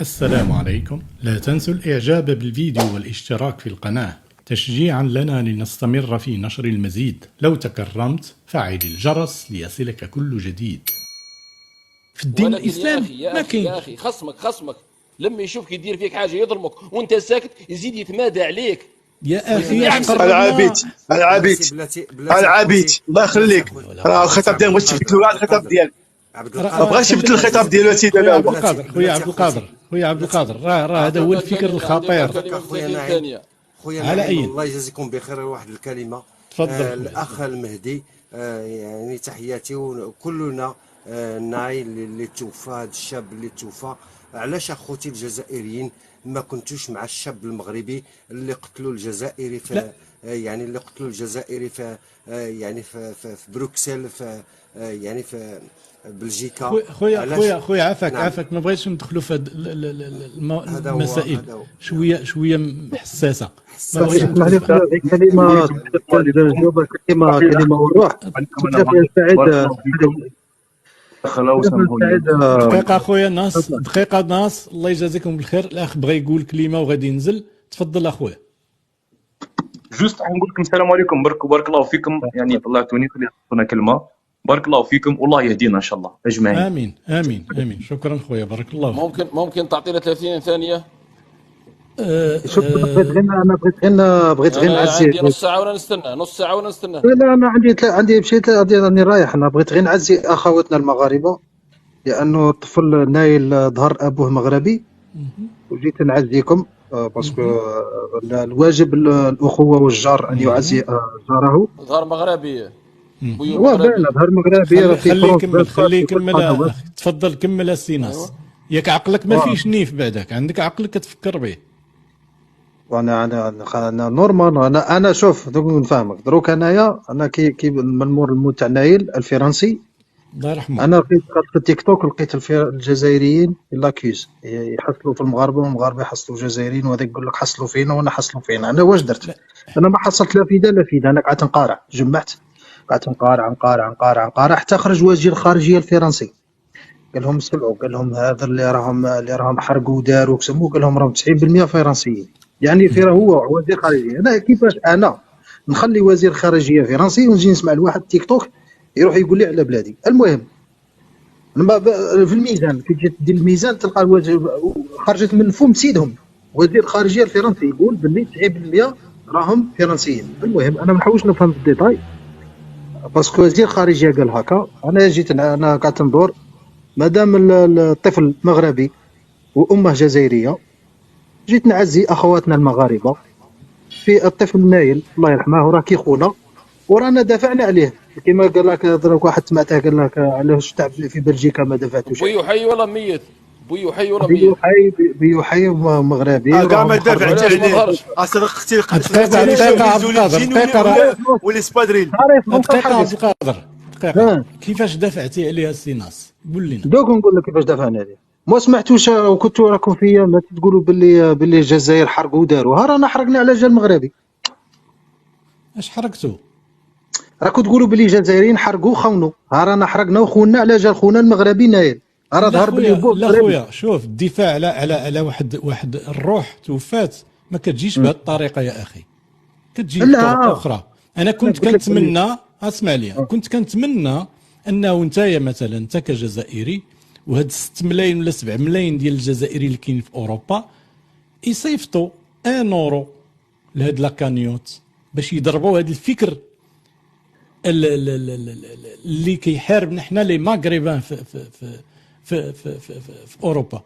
السلام عليكم. لا تنسوا الإعجاب بالفيديو والاشتراك في القناة تشجيعا لنا لنستمر في نشر المزيد. لو تكرمت فعل الجرس ليصلك كل جديد. في الدين الإسلامي يا أخي خصمك لما يشوفك يدير فيك حاجة يظلمك وانت ساكت يزيد يتمادى عليك. يا أخي العبيد الله يخليك. راه الخطاب ديالي بغيت تبدلوا على الخطاب ديالك. ما بغاش يبدل الخطاب ديالو سيدي. خويا عبد القادر راه هذا هو الفكر الخطير. خويا على الله يجازيكم بخير. واحد الكلمه تفضل. الاخ المهدي يعني تحياتي وكلنا نايل اللي توفى، هذا الشاب اللي توفى. علاش اخوتي الجزائريين ما كنتوش مع الشاب المغربي اللي قتلوا الجزائري في يعني اللي قتلوا الجزائري في يعني في بروكسل، في يعني في بلجيكا. خويا عافاك ما بغيتش ندخلوا في هاد المسائل شويه حساسه. ما بغيتش كلمه وروح. دقيقه خويا ناس، دقيقه ناس، الله يجازيكم بالخير. الاخ بغى يقول كلمه وغادي ينزل. تفضل اخويا. جوست نقول لكم السلام عليكم. بارك الله فيكم، يعني طلعتوني خلينا كلمه. بارك الله فيكم والله يهدينا ان شاء الله اجمعين. امين. شكرا خويا، بارك الله فيك. ممكن تعطينا 30 ثانيه؟ شوف بغيت غير نعزي. عندي نص ساعه ولا نستنى. لا انا عندي مشيت، راني رايح. انا بغيت غير نعزي اخواتنا المغاربه لانه الطفل نايل ظهر ابوه مغربي، وجيت نعزيكم باسكو الواجب الاخوه والجار ان يعزي جاره. ظهر مغربي ظهر مغربي. خليه يكمل. تفضل كمل السيناس. ياك عقلك ما فيش نيف بعدك، عندك عقلك تفكر به. انا نورمال. انا شوف دوك نفهمك دروك. انا كي المنمور الموت تاع نايل الفرنسي الله يرحمه. انا لقيت في التيك توك، لقيت الجزائريين لاكيوز يحصلوا في المغاربه والمغاربه يحصلوا الجزائريين، وهذا يقول لك حصلوا فينا وانا حصلوا فينا. انا واش درت؟ انا ما حصلت لا فيدا، انا قعدت نقارع، جمعت قعدت نقارع حتى خرج وزير الخارجيه الفرنسي قال لهم سمعوا، قال لهم هذا اللي راهم حرقوا وداروا وكسموا، قال لهم راهم 90% فرنسيين. يعني في هو وزير خارجيه. انا كيفاش انا نخلي وزير خارجيه فرنسي ونجي نسمع لواحد تيك توك يروح يقول لي على بلادي؟ المهم في الميزان كي تجي دير الميزان تلقى خرجت من فم سيدهم وزير الخارجيه الفرنسي يقول باللي 90% راهم فرنسيين. المهم انا ما نحوش نفهم في الديتاي باسكو وزير الخارجيه قال هكا. انا قعدت ندور مادام الطفل مغربي وامه جزائريه، جيت نعزي اخواتنا المغاربه في الطفل نايل الله يرحمه، راه كي خونا ورانا دافعنا عليه. كما قال لك ضرب واحد سمعته قال لك علاش الشعب في بلجيكا ما دافعتوش. بيو حي ولا ميت؟ بيو حي مغربي كاع ما دافعت عليه. اصدقتي والاسبادريل. دقيقه كيفاش دافعتي عليها السيناس؟ قول لنا. دوك نقول لك كيفاش دافعنا عليه. ما سمعتوش وكنتوا راكم فيا ما تقولوا باللي الجزائر حرقوا وداروا. رانا حرقنا على جال المغربي. اش حرقتوا؟ راكم تقولوا باللي الجزائريين حرقوا خونوا. رانا حرقنا وخونا على جال خونا المغربي نايل. راه ظهر باللي لا خويا شوف، الدفاع على واحد الروح توفات ما كتجيش بهذه الطريقه يا اخي، كتجي بطريقه اخرى. انا كنت كنتمنى، اسمع لي، كنت كنتمنى انه نتايا مثلا انت كجزائري وهاد 6 ملايين ولا 7 ملايين ديال الجزائريين اللي كاين في اوروبا يصيفطوا 1 اورو لهاد لاكانيوت باش يضربوا هذا الفكر اللي كيحاربنا حنا لي ماغريبان في اوروبا.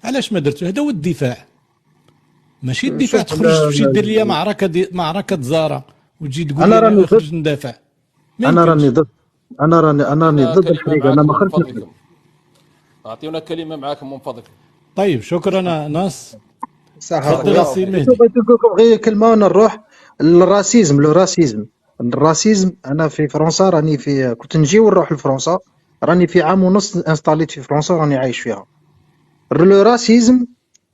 علاش ما درتو؟ هذا هو الدفاع، ماشي الدفاع تخرج تمشي دير لي معركه زاره وتجي تقول لي نخرج ندافع. انا راني ضد الحريق. انا ما خرجتش. اعطيونا كلمه معاكم من فضلك. طيب شكرا ناس. تفضل السي مهدي. بغيت نقول لكم غير كلمه ونروح الراسيزم. انا في فرنسا راني كنت نجي ونروح لفرنسا، راني في عام ونص انستاليت في فرنسا راني عايش فيها. لو راسيزم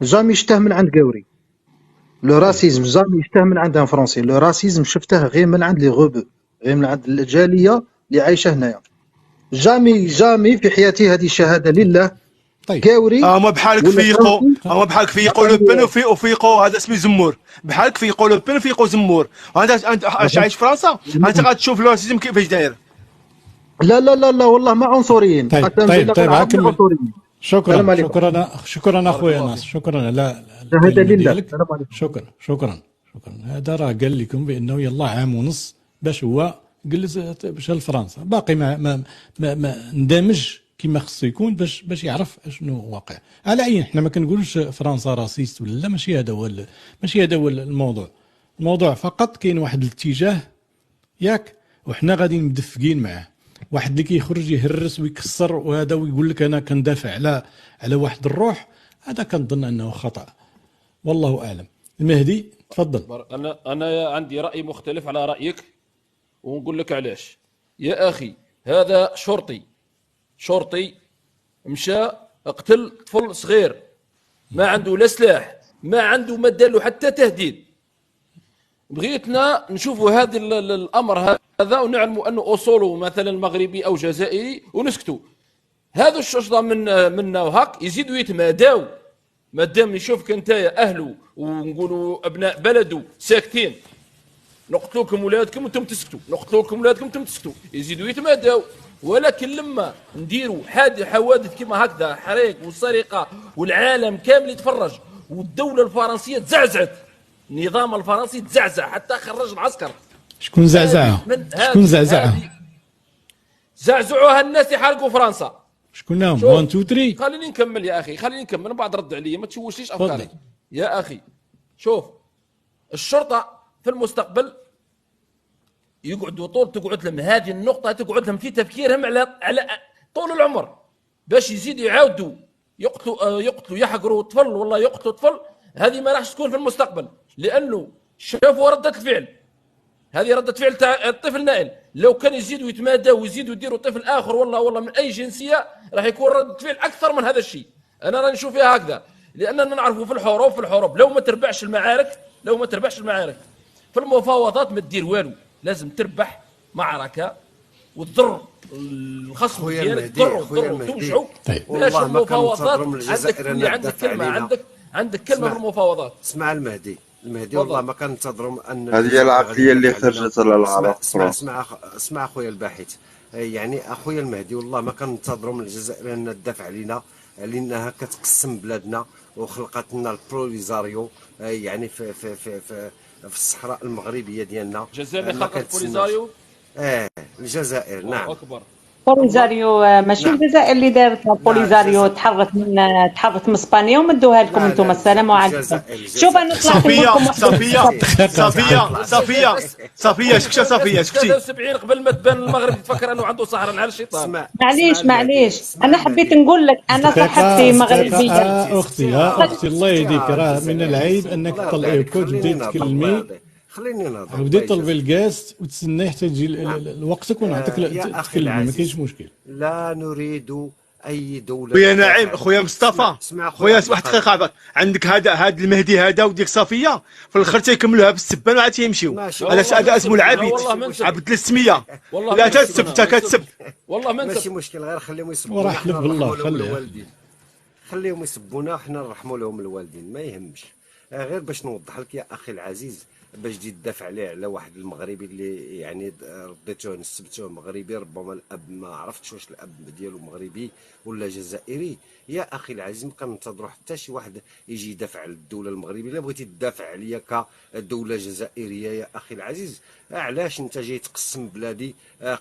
جامي شفته من عند قوري. لو راسيزم جامي شفته من عند ان فرنسي. لو راسيزم شفته غير من عند لي غوبو، غير من عند الجاليه اللي عايشه هنايا. جامي في حياتي، هذه الشهاده لله، طيب كاوري هما بحالك فيقوا، هما بحالك فيقوا لو بن وفيقوا هذا اسمه زمور، بحالك فيقوا لو بن وفيقوا زمور. انت عايش في فرنسا، انت غتشوف لو سيستم كيفاش داير. لا لا لا لا والله ما عنصريين. طيب قسم طيب بالله طيب العرب ما عنصريين. شكرا شكرا اخويا ناصر، شكرا على هذا الكلمه لله. ديالك. شكرا. هذا راه قال لكم بانه يلا عام ونص باش هو جلس باش لفرنسا، باقي ما اندمج كما خصو يكون باش يعرف شنو واقع. على عين حنا ما كنقولوش فرنسا راسيست ولا لا، ماشي هذا هو الموضوع فقط كاين واحد الاتجاه ياك، وحنا غادي مدفقين معاه. واحد اللي كيخرج يهرس ويكسر وهذا ويقول لك انا كندافع على واحد الروح، هذا كنظن انه خطا، والله اعلم. المهدي تفضل. انا عندي راي مختلف على رايك، ونقول لك علاش. يا اخي هذا شرطي مشى قتل طفل صغير، ما عنده لا سلاح، ما عنده ما دار له حتى تهديد. بغيتنا نشوفوا هذا الامر هذا ونعلموا انه اصوله مثلا مغربي او جزائري ونسكتوا. هذا الشرطه منا وهك يزيدوا يتماداو، ما دام يشوفك انت اهله ونقولوا ابناء بلده ساكتين، نقتلوكم ولادكم وانتم تسكتوا، نقتلوكم ولادكم وانتم تسكتوا، يزيدوا يتماداو. ولكن لما نديروا حوادث كما هكذا، حريق وسرقه والعالم كامل يتفرج، والدوله الفرنسيه تزعزعت، النظام الفرنسي تزعزع حتى خرج العسكر. شكون زعزعها؟ زعزعوها الناس يحرقوا فرنسا. شكون هم؟ 1 2 3. خليني نكمل يا اخي، خليني نكمل، من بعد رد عليا، ما تشوشليش افكاري يا اخي. شوف، الشرطه في المستقبل تقعد لهم هذه النقطه، تقعد لهم في تفكيرهم على طول العمر، باش يزيدوا يعاودوا يقتلوا يحقروا طفل والله يقتلوا طفل. هذه ما راحش تكون في المستقبل، لانه شافوا رده الفعل. هذه ردة فعل تاع الطفل نائل. لو كان يزيدوا يتمادوا ويزيدوا يديروا طفل اخر والله من اي جنسيه، راح يكون ردة فعل اكثر من هذا الشيء. انا راني نشوف فيها هكذا، لاننا نعرفوا في الحروب لو ما تربحش المعارك في المفاوضات ما تدير والو، لازم تربح معركه وتضر الخصم ديالك، تضر توجعوا. باش المفاوضات عندك كلمه في المفاوضات. اسمع المهدي والله ما كننتظروا ان هذه هي العقليه اللي خرجت على العرب. اسمع اخويا الباحث، يعني اخويا المهدي والله ما كننتظروا من الجزائر انها تدافع علينا، لانها كتقسم بلادنا وخلقت لنا البروليزاريو، يعني في الصحراء المغربيه ديالنا. الجزائر اللي خلقت البوليزاريو؟ الجزائر نعم. اكبر بوليزاريو ماشي الجزائر اللي دارت بوليزاريو، تحرت من اسبانيا ومدوها لكم انتم. السلام عليكم. شوف انا طلعت لكم صفيه شكتي 73 قبل ما تبان المغرب تفكر انه عنده صحراء على الشيطان. معليش انا حبيت نقول لك انا صاحبتي مغربيه. اختي الله يهديك، راه من العيب انك تطلعي كل تبداي تكلمي، خليني نهضر، بدي طلبي الكاس وتسنى حتى يجي وقتك ونعطيك تكلمي، ما كاينش مشكل. لا نريد اي دوله. خويا نعيم، خويا مصطفى، خويا واحد دقيقه، عندك هذا المهدي هذا وديك صفيه في الاخر تيكملوها بالسبان وعاد تيمشيو. هذا اسمه العبيد، عبد السميه. لا تسب كتسب والله ما ماشي مشكل، غير خليهم يسبونا، وراه حلف بالله خليهم يسبونا، حنا نرحموا لهم الوالدين، ما يهمش. غير باش نوضح لك يا اخي العزيز، باش تجي تدافع عليه على واحد المغربي اللي يعني رديتوه نسبتوه مغربي، ربما الاب ما عرفتش واش الاب ديالو مغربي ولا جزائري. يا اخي العزيز ما كننتظروا حتى شي واحد يجي يدافع على الدوله المغربيه. الا بغيتي تدافع عليا كدوله جزائريه يا اخي العزيز، علاش انت جاي تقسم بلادي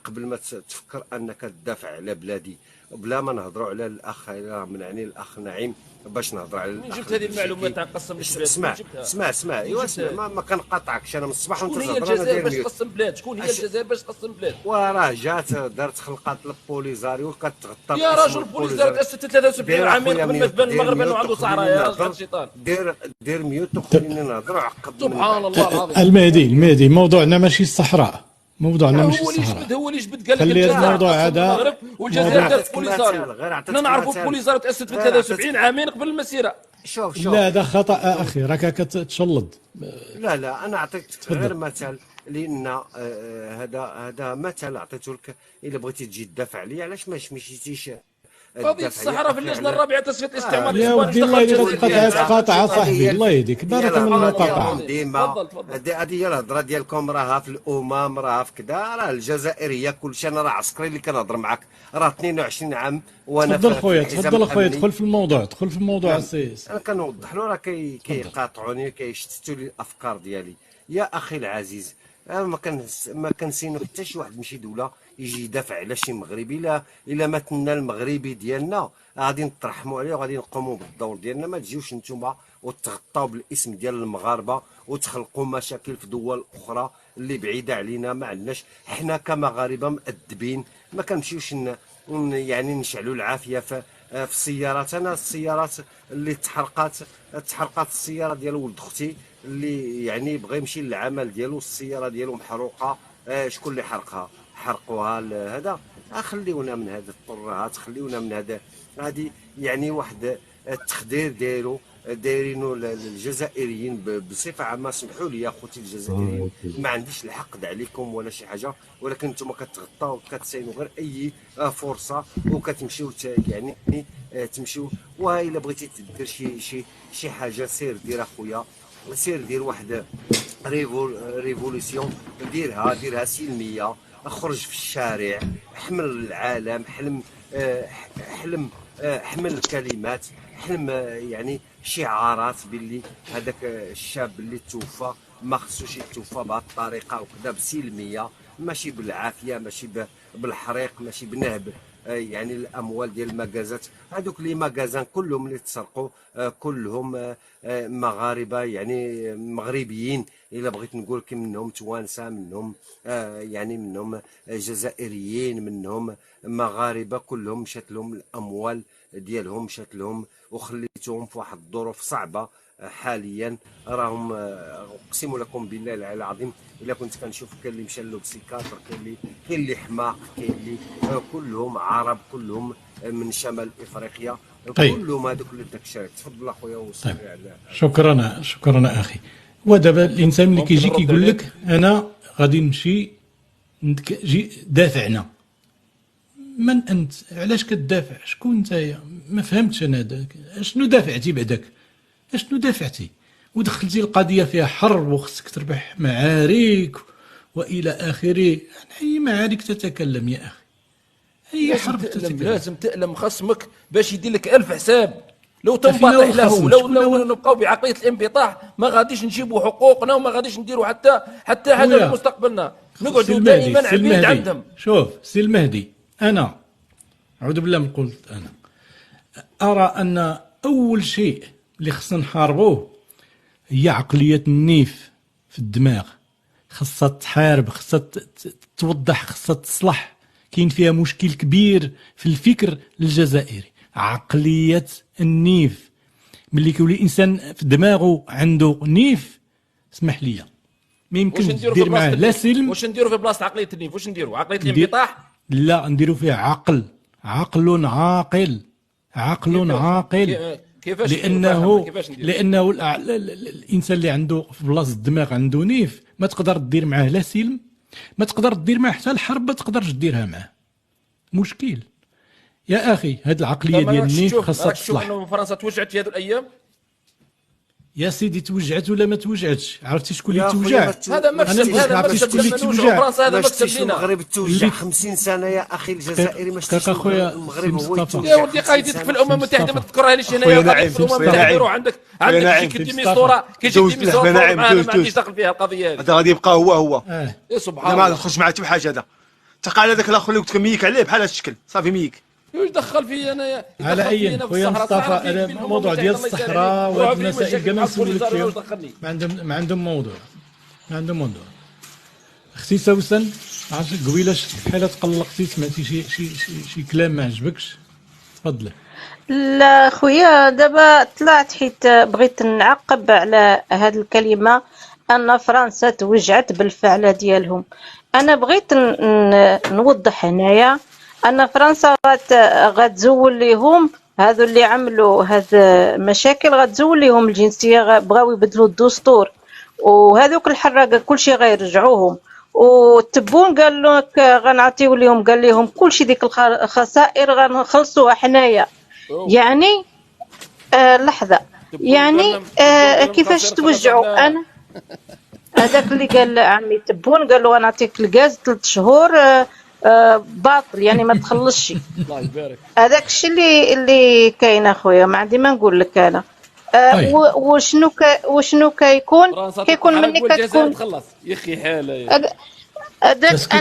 قبل ما تفكر انك تدافع على بلادي؟ بلا ما نهضروا على الاخ منعني الاخ نعيم، باش نهضر على من جبت هذه المعلومات تاع قسم البلاد؟ اسمع ايوا ما كنقاطعكش انا من الصباح شكون هي الجزائر باش تقسم بلاد؟ شكون هي الجزائر باش تقسم بلاد؟ وراه جات دارت خلقات البوليزاريو كتغطى يا راجل. البوليزاريو تاسست 73 عامين قبل ما تبان المغرب انه عنده صحراء. يا راجل الشيطان، دير ميوت وخليني نهضر. عقب سبحان الله العظيم. المهدي موضوعنا ماشي الصحراء، موضوعنا ماشي الصحراء. هو اللي جبد قال لك خلي الموضوع هذا. والجزائر دارت بوليزاريو، حنا نعرفوا بوليزاريو تاسست في 73 عامين قبل المسيره. شوف لا هذا خطا اخي، راك كتشلض. لا انا عطيتك غير مثال، لان هذا مثل عطيته لك. الا بغيتي تجي تدافع عليا، علاش ما مشيتيش قضيه الصحراء في اللجنه الرابعه تصفيه الاستعمار يا ودي الله يهديك تقاطع صاحبي، الله يهديك بارك من المقاطعه. ديما هذه هي الهضره ديالكم، راها في الامم، راها في كذا، راه الجزائريه كلشي. انا راه عسكري اللي كنهضر معاك، راه 22 عام وانا تفضل خويا، تفضل خويا، دخل في الموضوع، دخل في الموضوع السيس. انا كنوضح له، راه كيقاطعوني كيشتتوا لي الافكار ديالي. يا اخي العزيز، ما كنسينو حتى شي واحد من شي دوله يجي يدافع على شي مغربي. الا ماتنا المغربي ديالنا غادي نترحموا عليه وغادي نقوموا بالدور ديالنا. ما تجيوش نتوما وتغطاو بالاسم ديال المغاربه وتخلقوا مشاكل في دول اخرى اللي بعيده علينا. ما عندناش حنا كمغاربه مؤدبين، ما كنمشيوش يعني نشعلوا العافيه في السيارات. انا السيارات اللي تحرقات السياره ديال ولد اختي اللي يعني بغى يمشي للعمل ديالو، السياره ديالو محروقه. شكون اللي حرقوها هذا؟ خليونا من هذه الطرهات، خليونا من هذا. هذه يعني واحد التخدير دايرينو الجزائريين بصفه عامه. سمحوا لي يا خوتي الجزائريين، ما عنديش الحقد عليكم ولا شي حاجه، ولكن انتم كتغطاو كتساينوا غير اي فرصه وكتمشيو يعني تمشيو. والا بغيتي دير شي حاجه سير دير اخويا، سير دير واحد ريفوليسيون، ديرها سلميه. اخرج في الشارع، احمل العالم، حمل الكلمات، حلم يعني شعارات باللي هذاك الشاب اللي توفى ما خصوش يتوفى بهذه الطريقه وكذا، بسلميه، ماشي بالعافيه، ماشي بالحريق، ماشي بنهب يعني الاموال ديال المكازات. هذوك لي مكازان كلهم اللي تسرقوا كلهم مغاربه، يعني مغربيين الا بغيت نقول لك، منهم توانسه، منهم يعني منهم جزائريين، منهم مغاربه، كلهم مشات لهم الاموال ديالهم، مشات لهم وخليتهم في واحد الظروف صعبه. حاليا راهم اقسم لكم بالله العلي العظيم، الا كنت كنشوف كاين اللي مشى له بسيكاتر، كاين اللي حماق، كاين اللي كلهم عرب، كلهم من شمال افريقيا. طيب. كلهم هذوك اللي داك. تفضل اخويا وصل. طيب. شكرا اخي. ودابا الانسان اللي كيجي كيقول لك انا غادي نمشي جي دافعنا. من انت؟ علاش كتدافع؟ شكون نتايا؟ ما فهمتش انا شنو دافعتي بعدك؟ شنو دافعتي؟ ودخلتي القضيه فيها حرب وخصك تربح معارك والى اخره. اي معارك تتكلم يا اخي؟ اي حرب تتكلم؟ لازم تألم خصمك باش يدير لك 1000 حساب. لو تنبطح له، لو نبقاو بعقليه الانبطاح ما غاديش نجيبوا حقوقنا وما غاديش نديروا حتى حاجه في مستقبلنا. نقعدوا دائما عبيد عندهم. شوف سي المهدي، انا اعوذ بالله من قلت، انا ارى ان اول شيء اللي خصنا نحاربوه هي عقليه النيف في الدماغ. خصها تحارب، خصها توضح، خصها تصلح. كاين فيها مشكل كبير في الفكر الجزائري، عقليه النيف. ملي كيولي الانسان في دماغه عنده نيف، اسمح لي، ما يمكنش دير معاه لا سلم. واش نديروا في بلاصه عقليه النيف؟ واش نديروا عقليه الانبطاح؟ لا، نديروا فيها عقل عاقل. كيفاش؟ لانه الانسان اللي عنده في بلاصه الدماغ عنده نيف، ما تقدر دير معاه لا سلم، ما تقدر دير معاه حتى الحرب، ما تقدرش ديرها معاه. مشكل يا اخي. هاد العقليه ديال النيف خاصها تصلح. شوف انه فرنسا توجعت في هذه الايام يا سيدي، توجعت ولا ما توجعتش؟ عرفتي شكون اللي توجع؟ هذا مكسب، هذا مكسب فرنسا، هذا مكسب لينا. المغرب توجع 50 سنه يا اخي. الجزائري ما شفتش المغرب هو يتوجع. يا ودي قايدتك في الامم المتحده ما تذكرها ليش هنايا. في الامم المتحده روح عندك كيجي ديميستورا، ما عنديش دخل فيها القضيه هذه. هذا غادي يبقى هو يا سبحان الله. ما تخرج معاه حتى بحاجه. هذا تقال هذاك الاخر اللي كنت كميك عليه بحال هذا الشكل صافي ميك. واش دخل في انا على اي خويا مصطفى؟ انا الموضوع ديال الصحراء وهاد المسائل كاع ما نسولك فيهم، ما عندهم موضوع. اختي سوسن، عرفتي قبيله بحال تقلقتي، سمعتي شي كلام ما عجبكش؟ تفضلي. لا خويا، دابا طلعت حيت بغيت نعقب على هاد الكلمه ان فرنسا توجعت بالفعل ديالهم. انا بغيت نوضح هنايا ان فرنسا غتزول ليهم هذو اللي عملوا هاد مشاكل، غتزول ليهم الجنسيه، بغاو يبدلوا الدستور، وهذوك الحراقه كلشي غيرجعوهم. وتبون قال لك غنعطيو لهم، قال لهم كلشي ديك الخسائر غنخلصوها حنايا. يعني لحظه، يعني كيفاش توجعوا. انا هذاك اللي قال عمي تبون قال له غنعطيك الغاز 3 شهور باطل، يعني ما تخلصش. الله يبارك. هذاك الشيء اللي كاين اخويا، ما عندي ما نقول لك انا. وشنو كيكون منك كتكون تخلص يا اخي حاله. هذاك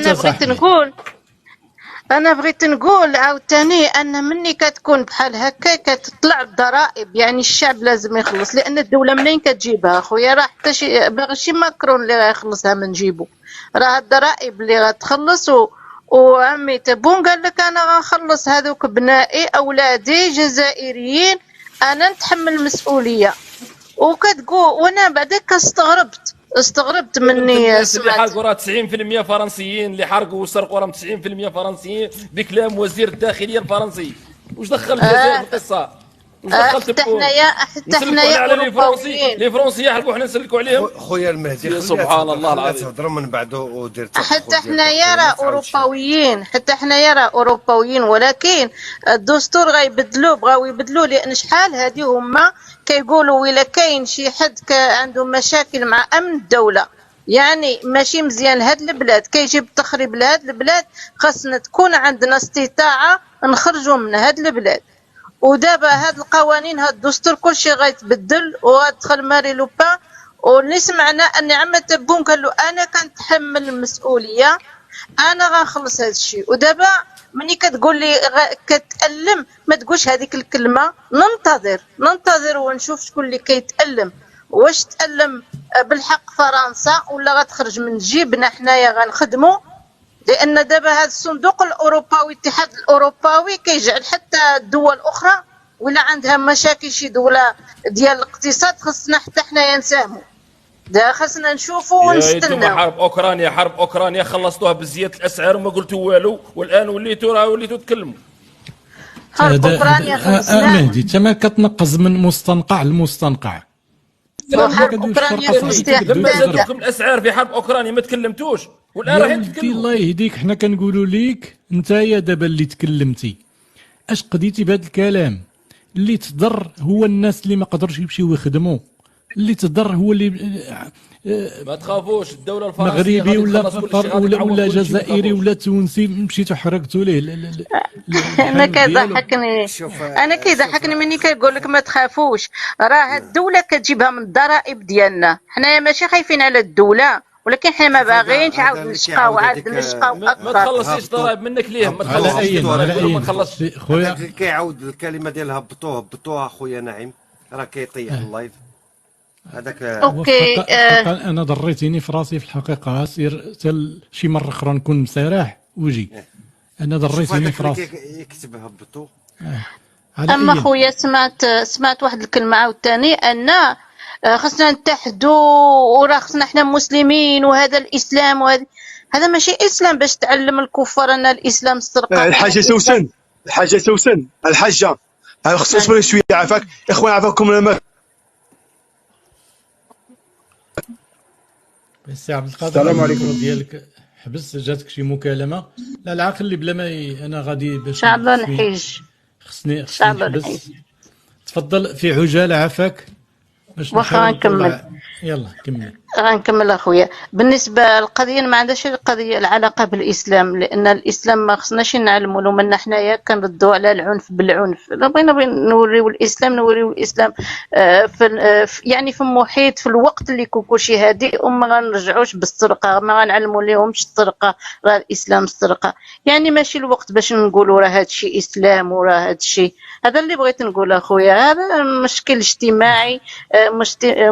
انا بغيت نقول عاوتاني ان مني كتكون بحال هكا كتطلع الضرائب، يعني الشعب لازم يخلص، لان الدوله منين كتجيبها اخويا؟ راه حتى باغي شي ماكرون اللي غيخلصها من جيبو، راه الضرائب اللي غتخلص. وعمي تبون قال لك انا غنخلص هذوك بنائي اولادي جزائريين، انا نتحمل المسؤوليه. وكتقول وانا بعدك استغربت مني سمعت اللي حرقوا راه 90% فرنسيين، اللي حرقوا وسرقوا راه 90% فرنسيين بكلام وزير الداخليه الفرنسي. واش دخل الجزائر في القصه؟ حتى حنايا اوروبيين، لي فرونسي يحرقوا حنا نسلكوا عليهم. خويا المهدي سبحان الله العظيم، تهضروا من بعد ودير حتى حنايا راه اوروبيين، ولكن الدستور غيبدلوه، بغاو يبدلوه، لان شحال هادي هما كيقولوا الا كاين شي حد عنده مشاكل مع امن الدوله، يعني ماشي مزيان لهاد البلاد، كيجيب تخريب لهاد البلاد، خاصنا تكون عندنا استطاعه نخرجوا من هاد البلاد. ودابا هاد القوانين هاد الدستور كلشي غيتبدل وغتدخل ماري لوبان. واللي سمعنا ان عم تبون قال له انا كنتحمل المسؤوليه، انا غنخلص هاد الشيء. ودابا ملي كتقول لي كتألم، ما تقولش هذيك الكلمه. ننتظر ونشوف شكون اللي كيتألم، واش تألم بالحق فرنسا ولا غتخرج من جيبنا حنايا غنخدموا. لان دابا هذا الصندوق الاوروبي، الاتحاد الاوروبي كيجعل حتى الدول الاخرى ولا عندها مشاكل، شي دوله ديال الاقتصاد، خصنا حتى حنايا نساهموا. دا خصنا نشوفوا ونستناو. حرب اوكرانيا خلصتوها بزياده الاسعار وما قلتوا والو، والان وليتوا تتكلموا. حرب اوكرانيا خلصناها. مهدي انت ما كتنقز من مستنقع لمستنقع. حرب اوكرانيا لما الاسعار في حرب اوكرانيا ما تكلمتوش، والان راهين تتكلموا. الله يهديك، حنا كنقولوا ليك انت يا دابا اللي تكلمتي اش قضيتي بهذا الكلام؟ اللي تضر هو الناس اللي ما قدروش يمشيو يخدموا، اللي تضر هو اللي ما تخافوش. الدوله الفرنسيه مغربي ولا جزائري ولا تونسي مشيتو حرقتوا ليه. انا كيضحكني مني كيقول لك ما تخافوش، راه الدوله كتجيبها من الضرائب ديالنا، حنايا ماشي خايفين على الدوله، ولكن حنا ما باغيينش عاود نشقاو اكثر. ما تخلصيش ضرائب منك ليه؟ ما تخلصيش خويا. كيعاود الكلمه ديال هبطوها خويا نعيم، راه كيطيح اللايف هذاك. اوكي انا ضريتيني في راسي في الحقيقه، سير شي مره اخرى نكون مسارح وجي. انا ضريتيني في راسي. يكتب هبطو. اما خويا سمعت واحد الكلمه عاوتاني، ان خصنا نتحدوا وراه خصنا حنا مسلمين وهذا الاسلام، وهذا هذا ماشي اسلام باش تعلم الكفار ان الاسلام السرقه. الحاجه سوسن الحاجه خصنا نصبروا شويه. عافاك اخوان، عافاكم. السي عبد القادر، السلام عليكم ديالك حبس، جاتك شي مكالمه؟ لا العقل اللي بلا ما انا غادي باش شاء الله نحيج، خصني نحبس. تفضل في عجاله عافاك باش واخا نكمل. يلا كمل. غنكمل اخويا. بالنسبه للقضيه ما عندهاش القضيه العلاقه بالاسلام، لان الاسلام ما خصناش نعلموا له من حنايا كنردوا على العنف بالعنف. بغينا نوريو الاسلام يعني في محيط في الوقت اللي يكون كلشي هادئ، وما غنرجعوش بالسرقه، ما غنعلموا لهمش السرقه، راه الاسلام السرقه. يعني ماشي الوقت باش نقولوا راه هادشي اسلام وراه هادشي. هذا اللي بغيت نقول اخويا. هذا مشكل اجتماعي،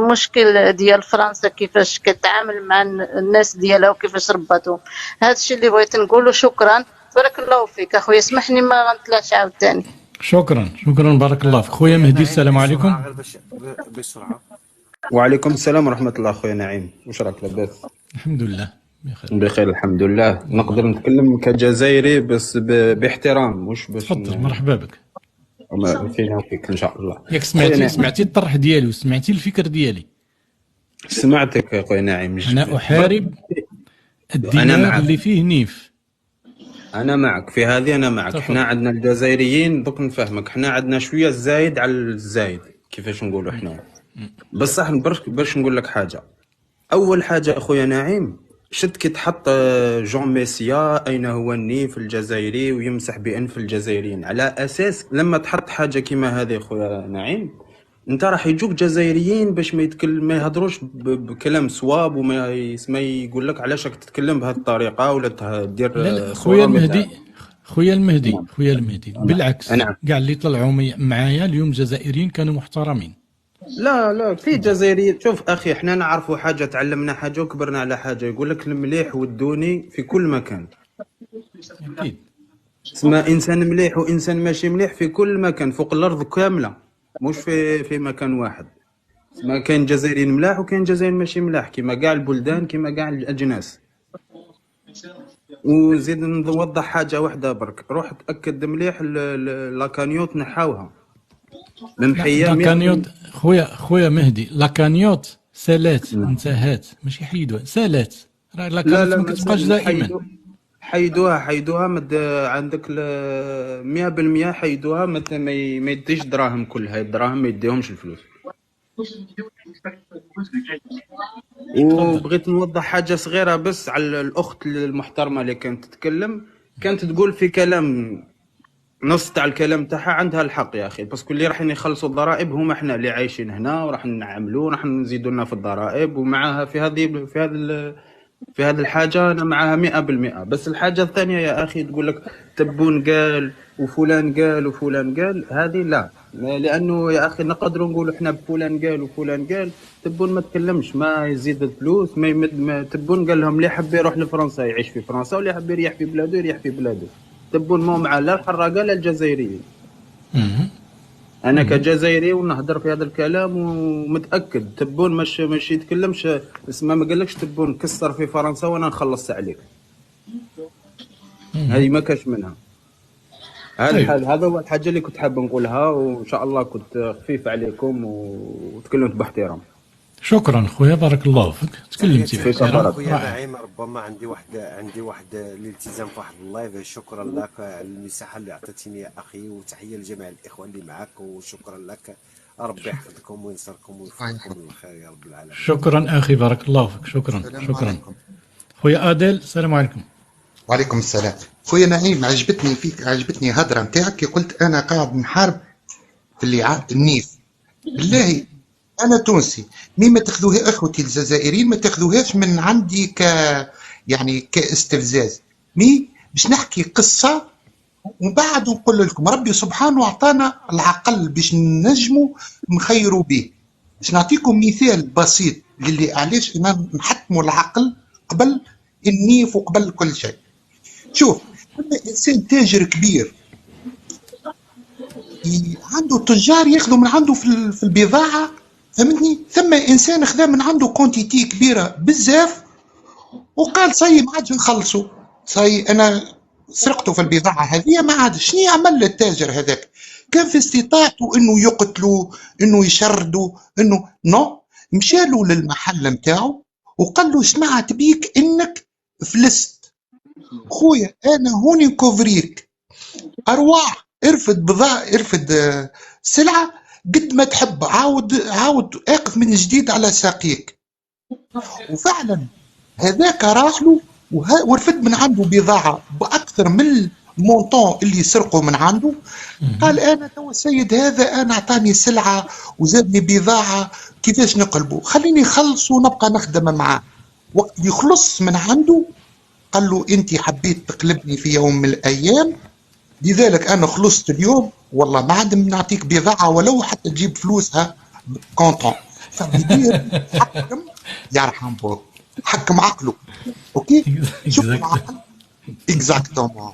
مشكل ديال فرنسا كيفاش كتعامل مع الناس ديالها وكيفاش رباتهم. هذا الشيء اللي بغيت نقوله. شكرا، بارك الله فيك اخويا. اسمحني ما غنطلعش عاوتاني. شكرا بارك الله فيك خويا مهدي. السلام عليكم. بسرعه. وعليكم السلام ورحمه الله خويا نعيم، واش راك لاباس؟ الحمد لله بخير الحمد لله. نقدر نتكلم كجزائري بس باحترام، مش باش تفضل. مرحبا بك. فينا وفيك ان شاء الله. ياك سمعتي الطرح ديالي وسمعتي الفكر ديالي؟ سمعتك يا خويا نعيم. انا احارب الديار اللي فيه نيف. انا معك في هذه، انا معك. احنا عندنا الجزائريين دوك نفهمك، احنا عندنا شويه الزايد على الزايد، كيفاش نقولوا احنا. بصح باش نقول لك حاجه، اول حاجه اخويا نعيم، شد كي تحط جون ميسيا اين هو النيف الجزائري ويمسح بانف الجزائريين، على اساس لما تحط حاجه كيما هذه اخويا نعيم، انت راح يجوك جزائريين باش ما يهضروش بكلام صواب، وما يقول لك علاش راك تتكلم بهذه الطريقه ولا دير. لا خويا المهدي بالعكس، كاع اللي طلعوا معايا اليوم جزائريين كانوا محترمين. لا في جزائريين. شوف اخي، احنا نعرفوا حاجه، تعلمنا حاجه وكبرنا على حاجه. يقول لك المليح والدوني في كل مكان. اكيد اسمه انسان مليح وانسان ماشي مليح في كل مكان فوق الارض كامله، مش في مكان واحد. ما كاين جزائريين ملاح وكاين جزائريين ماشي ملاح، كيما كاع البلدان كيما كاع الاجناس. وزيد نوضح حاجه واحده برك، روح تاكد مليح لاكانيوت نحاوها ممحيه. لاكانيوت خويا مهدي، لاكانيوت سالات انتهت، ماشي حيدوها، سالات. راه لاكانيوت ما كتبقاش دائما. حيدوها عندك 100% حيدوها. ما يديش دراهم كلها، الدراهم ما يديهمش الفلوس. وبغيت نوضح حاجه صغيره بس على الاخت المحترمه اللي كانت تتكلم، كانت تقول في كلام نص تاع الكلام تاعها عندها الحق يا اخي، باسكو اللي راح يخلصوا الضرائب هما احنا اللي عايشين هنا، وراح نعملوا راح نزيدوا لنا في الضرائب. ومعها في هذه الحاجه انا معها 100%. بس الحاجه الثانيه يا اخي، تقول لك تبون قال وفلان قال وفلان قال، هذه لا. لانه يا اخي نقدروا نقولوا احنا بفلان قال وفلان قال، تبون ما تكلمش، ما يزيد الفلوس، ما تبون قال لهم اللي يحب يروح لفرنسا يعيش في فرنسا، واللي يحب يريح في بلاده يريح في بلاده. تبون مو مع لا الحراقه لا الجزائريين. انا كجزائري ونهضر في هذا الكلام ومتاكد تبون مش يتكلمش، اسمه ما قالكش تبون كسر في فرنسا وانا نخلص عليك. هذه ما كاش منها. هذا هو الحاجه اللي كنت حاب نقولها، وان شاء الله كنت خفيف عليكم وتكلمت باحترام. شكرا خويا، بارك الله فيك، تكلمتي باحترام. خويا نعيم، ربما عندي واحد الالتزام في واحد اللايف. شكرا لك على المساحه اللي اعطيتيني يا اخي، وتحيه لجميع الاخوه اللي معك، وشكرا لك. ربي يحفظكم وينصركم ويوفقكم للخير يا رب العالمين. شكرا اخي، بارك الله فيك، شكرا. خويا ادل، السلام عليكم. وعليكم السلام. خويا نعيم، عجبتني هضره نتاعك كي قلت انا قاعد نحارب في اللي النيف. بالله انا تونسي، ما تاخذوها اخوتي الجزائريين، ما تاخذوهاش من عندي كاستفزاز. باش نحكي قصه ومن بعد نقول لكم ربي سبحانه اعطانا العقل باش ننجموا نخيروا به. باش نعطيكم مثال بسيط للي علاش نحكموا العقل قبل النيف وقبل كل شيء. شوف، لما انسان تاجر كبير عنده تجار ياخذوا من عنده في البضاعه، فهمتني؟ ثم انسان خذا من عنده كونتيتي كبيره بزاف وقال صاي ما عادش نخلصوا، صاي انا سرقته في البضاعه هذه ما عادش. شنو يعمل التاجر هذاك؟ كان في استطاعته انه يقتلوا، انه يشردوا، انه مشالوا للمحل نتاعو وقال له سمعت بيك انك فلست خويا، انا هوني نكوفريك، ارواح ارفد بضاعه، ارفد سلعه قد ما تحب، عاود اقف من جديد على ساقيك. وفعلا هذاك راح له ورفد من عنده بضاعه باكثر من المونطون اللي سرقوا من عنده. قال انا تو السيد هذا انا اعطاني سلعه وزادني بضاعه، كيفاش نقلبه؟ خليني نخلص ونبقى نخدم معاه. وقت يخلص من عنده قال له انت حبيت تقلبني في يوم من الايام، لذلك انا خلصت اليوم، والله ما عاد نعطيك بضاعه ولو حتى تجيب فلوسها كونطون. فبيدير حكم يرحم بوك، حكم عقله. اوكي، شوف العقل اكزاكتومون.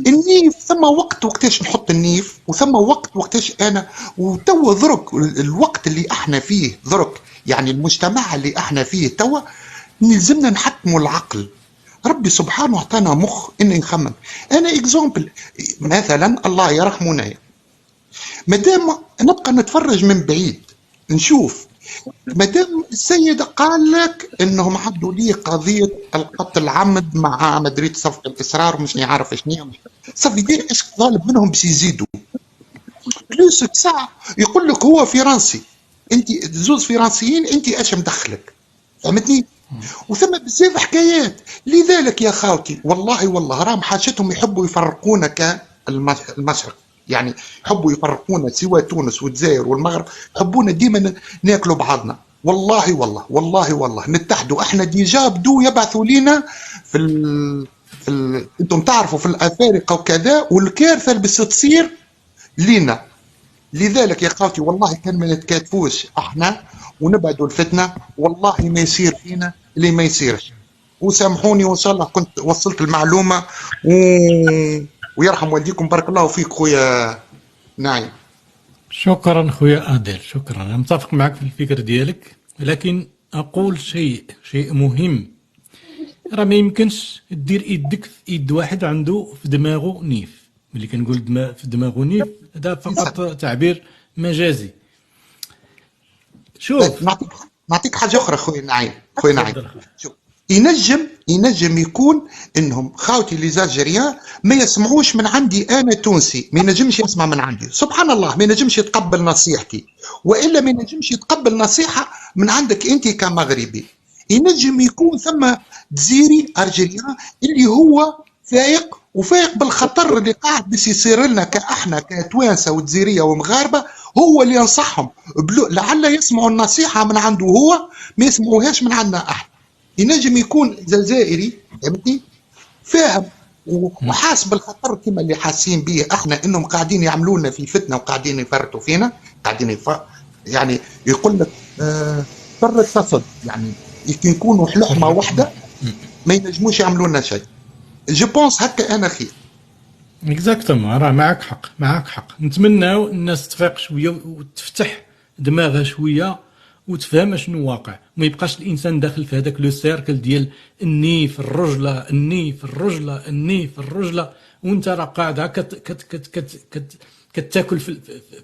النيف ثم وقتاش نحط النيف، وثم وقتاش انا وتوا درك الوقت اللي احنا فيه درك، يعني المجتمع اللي احنا فيه توا نلزمنا نحكموا العقل. ربي سبحانه اعطانا مخ انه يخمم. انا اكزامبل مثلا الله يرحمنا، مادام نبقى نتفرج من بعيد نشوف، مادام السيد قال لك انهم عدوا لي قضيه القتل العمد مع مدريد صفقه الاصرار مش عارف شنو صافي دير ايش طالب منهم باش يزيدوا بلوس ساعه يقول لك هو فرنسي انت زوز فرنسيين انت اش مدخلك فهمتني وثم بزاف حكايات لذلك يا خاوتي والله راهم حاجتهم يحبوا يفرقونا كالمشرق يعني يحبوا يفرقونا سوى تونس والجزائر والمغرب يحبونا ديما ناكلوا بعضنا والله نتحدوا احنا ديجا بدو يبعثوا لينا انتم تعرفوا في الافارقه وكذا والكارثه اللي بتصير لينا لذلك يا خاوتي والله كان ما نتكاتفوش احنا ونبعدوا الفتنه والله ما يصير فينا اللي ما يصيرش وسامحوني وان شاء الله كنت وصلت المعلومه ويرحم والديكم بارك الله فيك خويا نايم. شكرا خويا اديل شكرا انا متفق معك في الفكر ديالك ولكن اقول شيء مهم راه ما يمكنش دير يدك في يد واحد عنده في دماغه نيف ملي كنقول في دماغه نيف هذا فقط تعبير مجازي. شوف نعطيك حاجه اخرى خويا نعيم شوف ينجم يكون انهم خاوتي لي زالجيريان ما يسمعوش من عندي انا تونسي ما ينجمش يسمع من عندي سبحان الله ما ينجمش يتقبل نصيحتي والا ما ينجمش يتقبل نصيحه من عندك انت كمغربي ينجم يكون ثم جزيري ارجيريان اللي هو فايق بالخطر اللي قاعد بس يصير لنا كاحنا كتوانسه وجزيريه ومغاربه هو اللي ينصحهم لعل يسمعوا النصيحه من عنده هو ما يسمعوهاش من عندنا احنا. ينجم يكون جزائري فهمتني فاهم وحاس بالخطر كما اللي حاسين به احنا انهم قاعدين يعملونا في فتنه وقاعدين يفرطوا فينا قاعدين يعني يقول لك فرط تصد يعني يكونوا حلقمه واحده ما ينجموش يعملوا لنا شيء. جو بونس هكا انا خير. اكزاكتومون راه معك حق نتمناو الناس تفيق شويه وتفتح دماغها شويه وتفهم شنو واقع ما يبقاش الانسان داخل في هذاك لو سيركل ديال الني في الرجله وانت راه قاعد هكا كتاكل في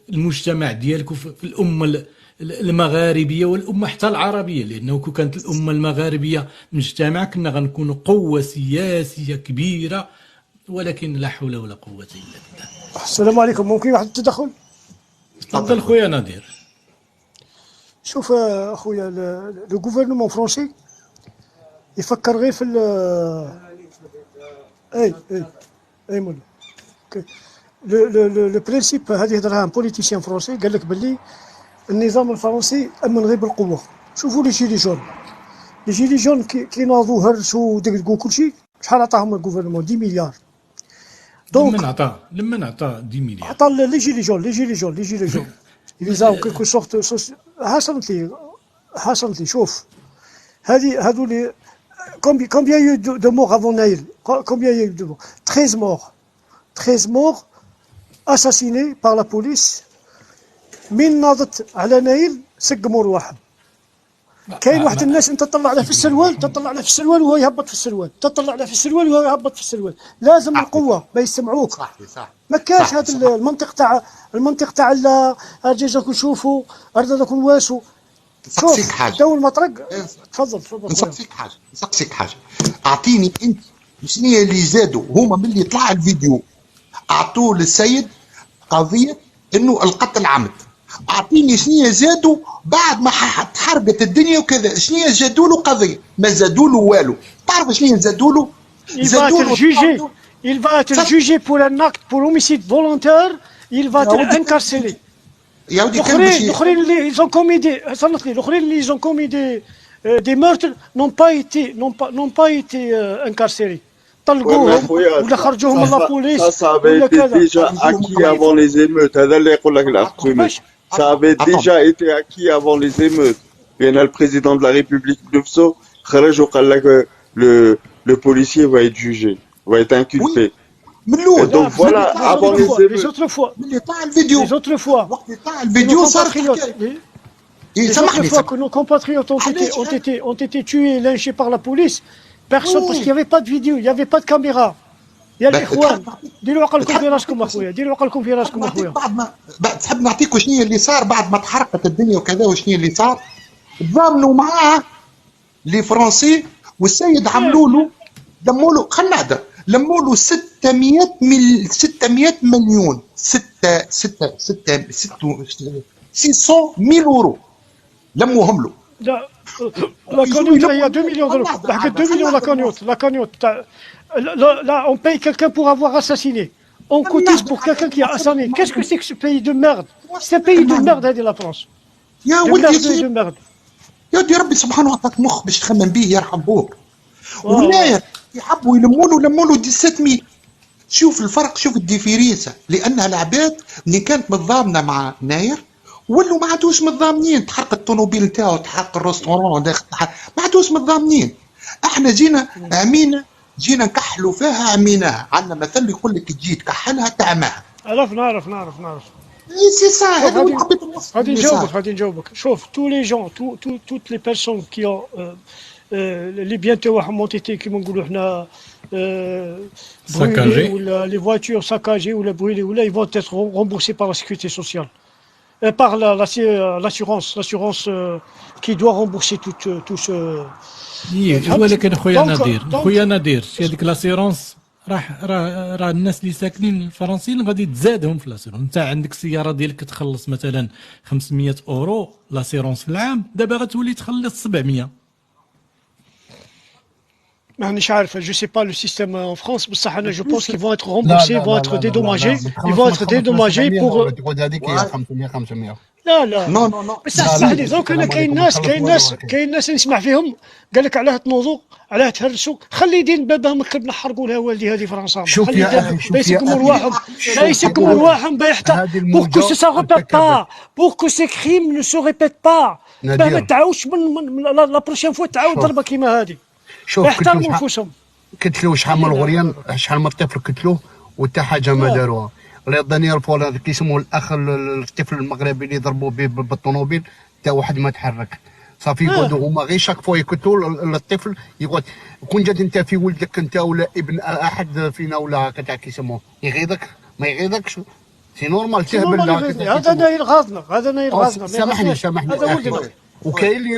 المجتمع ديالك وفي الامه المغاربيه والامه حتى العربيه لانه كون كانت الامه المغاربيه مجتمع كنا غنكونوا قوه سياسيه كبيره ولكن لا حول ولا قوه الا بالله. السلام عليكم ممكن واحد التدخل؟ تفضل خويا نادر. شوف اخويا لو غوفرنمون فرونسي يفكر غير في اي مولا لو برينسيپ هذه هضرها ان بوليتيسيان فرونسي قال لك باللي النظام الفرنسي امن غير بالقوه. شوفوا لي جيلي جون كي ناضوا هرسوا ودقدقوا كل شيء شحال عطاهم الغوفرنمون 10 مليار دونك لمن عطى 10 مليار عطى لي جيلي جون ils ont quelque sorte حصلت لي شوف هذو لي combien il y a eu de morts avant Naïl combien il y a eu de morts 13 morts assassinés par la police من ناضت على نايل سقموا رواحهم. كاين واحد الناس انت تطلع له في السروال وهو يهبط في السروال تطلع له في السروال وهو يهبط في السروال لازم القوه ما يسمعوك صح ما كاش هذا المنطق تاع لا ارجيكم شوفوا ارضكم واسوا نسقسيك حاجه دو المطرق تفضل نسقسيك حاجه اعطيني انت شنو اللي زادوا هما ملي طلع الفيديو اعطوه للسيد قضيه انه القتل عمد اعطيني شنو زادوا بعد ما تحرقت الدنيا وكذا شنو زادوا له قضيه ما زادوا له والو تعرف شنو زادوا له il va être jugé pour un acte pour homicide volontaire il va être incarcéré يا ودي الاخرين اللي ils ont commis الاخرين اللي ils ont commis des meurtres n'ont pas été incarcérés طلقوهم ولا خرجوهم من لابوليس ça avait été déjà acquis avant les émeutes هذا اللي يقول لك الاخ تونس ça avait déjà été acquis avant les émeutes لان le président de la République Nufso خرج وقال لك le policier va être jugé va être inculpé donc voilà avant les émeutes les autres fois ملي طلع الفيديو وقت طلع الفيديو صار les autres fois que nos compatriotes ont été tués lynchés par la police personne parce qu'il n'y avait pas de vidéo il n'y avait pas de caméra يا الاخوان ديروا عقلكم في راسكم اخويا بعد ما تحب نعطيكم شنو اللي صار بعد ما تحرقت الدنيا وكذا وشنو اللي صار تضامنوا معاه لي فرنسي والسيد عملوا له لموا له خلينا نهدر، لموا له 600 مليون 600,000 يورو لموهم له. لا لا كونيوت هي 2 مليون درهم، حكيت 2 مليون لا كونيوت تاع لا اون باي كيلكان بور افوار اساسيني، اون كوتيز بور كيلكان كي اساسيني. كيس كو سي كو سو باي دو ميرد، سي باي دو ميرد هذه لا فرنسا يا ولدي يا ودي ربي سبحانه عطاك مخ باش تخمم به يرحم بوك. وهنايا يحبوا يلموا له 17,000. شوف الفرق، شوف الديفيرينسا، لانها العباد اللي كانت متضامنه مع ناير ولوا ما عادوش متضامنين، تحرق الطوموبيل نتاعو، تحرق الريستورون داخل، ما عادوش متضامنين. احنا جينا عمينا، جينا نكحلوا فيها عميناها. عندنا مثل يقول لك تجي تكحلها تعماها. نعرف سي سا. غادي نجاوبك. شوف تو لي جون توت لي بيرسون كي لي بيان تاعهم مونتيتي كيما نقولوا حنا brûlés ولا لي فواتور ساكاجي ولا brûlés ولا ils vont être remboursés par la sécurité sociale, par l'assurance qui doit rembourser tout ce. ولكن خويا نادير شي هذيك لاسيرونس راه الناس اللي ساكنين الفرنسيين غادي تزادهم في لاسيرونس. انت عندك السياره ديالك تخلص مثلا 500 اورو لاسيرونس في العام، دابا غتولي تخلص 700. مانيش عارف، جو سي با لو سيستيم ان فرانس، بصح انا جو بونس كي فون اتر رومبورسي، فون اتر ديدوماجي بور تقول هذيك هي 500. لا نو بصح صحني دوك انا كاين ناس نسمع فيهم قال لك علاه تنوضوا، علاه تهرسوا، خلي دين بابهم كب نحرقوا لها والدي هذه فرنسا. شوف يا اخي، لا يسكموا رواحهم بايحتا بور كو سا ريبيت با، بور كو سي كريم نو سو ريبيت با، ما تعاودش من لا بروشين فوا تعاود ضربه كيما هذه. شوف قتلوا شحال من الغريان، شحال من الطفل قتلوه وتا حاجه ما داروها. دانيال بول هذا كيسموه الاخ الطفل المغربي اللي ضربوا به بالطوموبيل تا واحد ما تحرك. صافي يقعدوا هما غير شاك فوا يقتلوا الطفل، يقعد كون جات انت في ولدك انت ولا ابن احد فينا ولا هكا كيسموه يغيظك ما يغيظكش، سي نورمال تهبل. هذا نايل غازنا سامحني اخي. وكاين اللي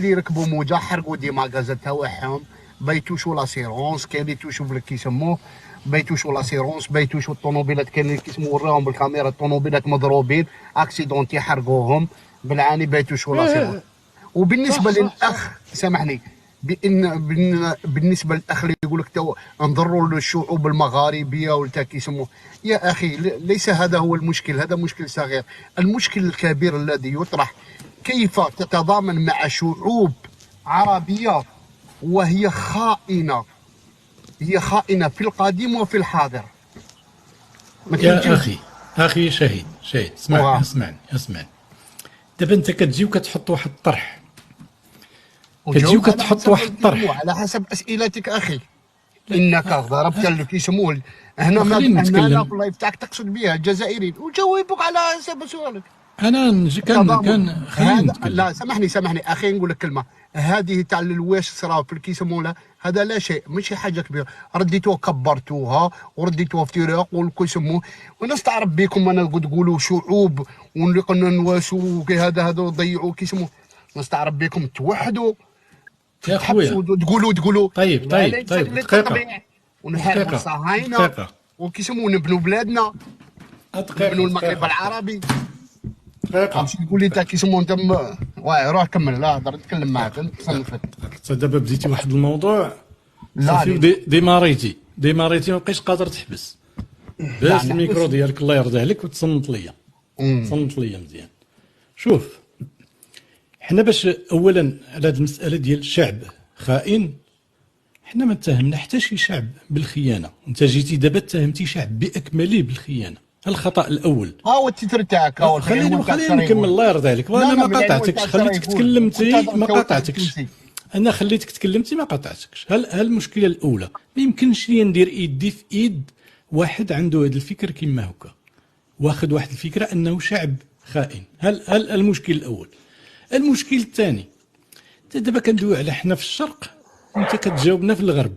يركبوا موجه، حرقوا ديما غازات تاعهم، بيتوشوا لاسيرونس، كاين اللي توشوا بلا كيسموه بيتوشوا لاسيرونس، بيتوشوا الطوموبيلات، كاين اللي كيسموا وراهم بالكاميرا الطوموبيلات مضروبين اكسيدونتي حرقوهم بالعاني، بيتوشوا لاسيرونس. وبالنسبه للاخ سامحني، بالنسبه للاخ اللي يقول لك نضروا للشعوب المغاربيه ولا كيسموه، يا اخي ليس هذا هو المشكل، هذا مشكل صغير. المشكل الكبير الذي يطرح كيف تتضامن مع شعوب عربيه وهي خائنه، هي خائنه في القديم وفي الحاضر. يا اخي شهيد اسمعني. دابا انت كتجي وكتحط واحد الطرح، على حسب اسئلتك اخي. انك ضربت اللي كيسموه هنا خلينا نتكلم في اللايف تاعك تقصد بها الجزائريين وجاوبك على حسب سؤالك. انا كان خلينا نتكلم. لا سامحني اخي، نقول لك كلمه. هذه تاع الواش صراو في كيسموها هذا لا شيء، ماشي حاجه كبيره، رديتوها كبرتوها ورديتوها في طريق وكيسموه. والناس تعرف بكم انا تقولوا شعوب واللي قلنا نواسوا هذا ضيعوا كيسموه. الناس تعرف بكم توحدوا يا خويا، تقولوا طيب دقيقه ونحاربوا الصهاينه وكيسموه نبنوا بلادنا، نبنوا المغرب العربي. ماشي تقول لي تاع كيسموه انت روح كمل. لا هضر نتكلم معاك نتصنفك. دابا بديتي واحد الموضوع صافي ديماريتي ما بقيتش قادر تحبس. باس الميكرو ديالك الله يرضي عليك وتصنت ليا. مزيان. شوف حنا باش اولا على هذه المساله ديال الشعب خائن، حنا ما اتهمنا حتى شي شعب بالخيانه. انت جيتي دابا اتهمتي شعب باكمله بالخيانه، الخطا الاول. هو التتر تاعك، خليني نكمل الله يرضي عليك. وانا ما قاطعتكش، خليتك تكلمتي ما قاطعتكش. انا خليتك تكلمتي ما قاطعتكش. هل المشكله الاولى ما يمكنش لي ندير ايدي في ايد واحد عنده هذا الفكر كما هكا، واخد واحد الفكره انه شعب خائن. هل المشكل الاول. المشكل الثاني، انت دابا كندوي على حنا في الشرق وانت كتجاوبنا في الغرب.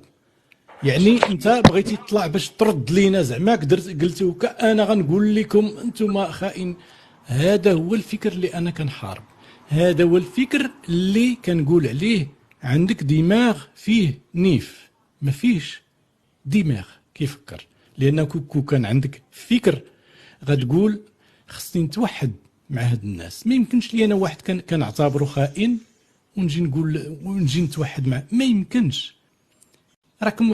يعني انت بغيتي تطلع باش ترد لينا زعما قلت وكا انا غنقول لكم انتم خائن. هذا هو الفكر اللي انا كنحارب، هذا هو الفكر اللي كنقول عليه عندك دماغ فيه نيف، ما فيش دماغ كيفكر. لأنه كو كان عندك فكر غتقول خصني نتوحد مع هاد الناس. ما يمكنش لي أنا واحد كنعتبره خائن ونجي نقول ونجي نتوحد معه، ما يمكنش.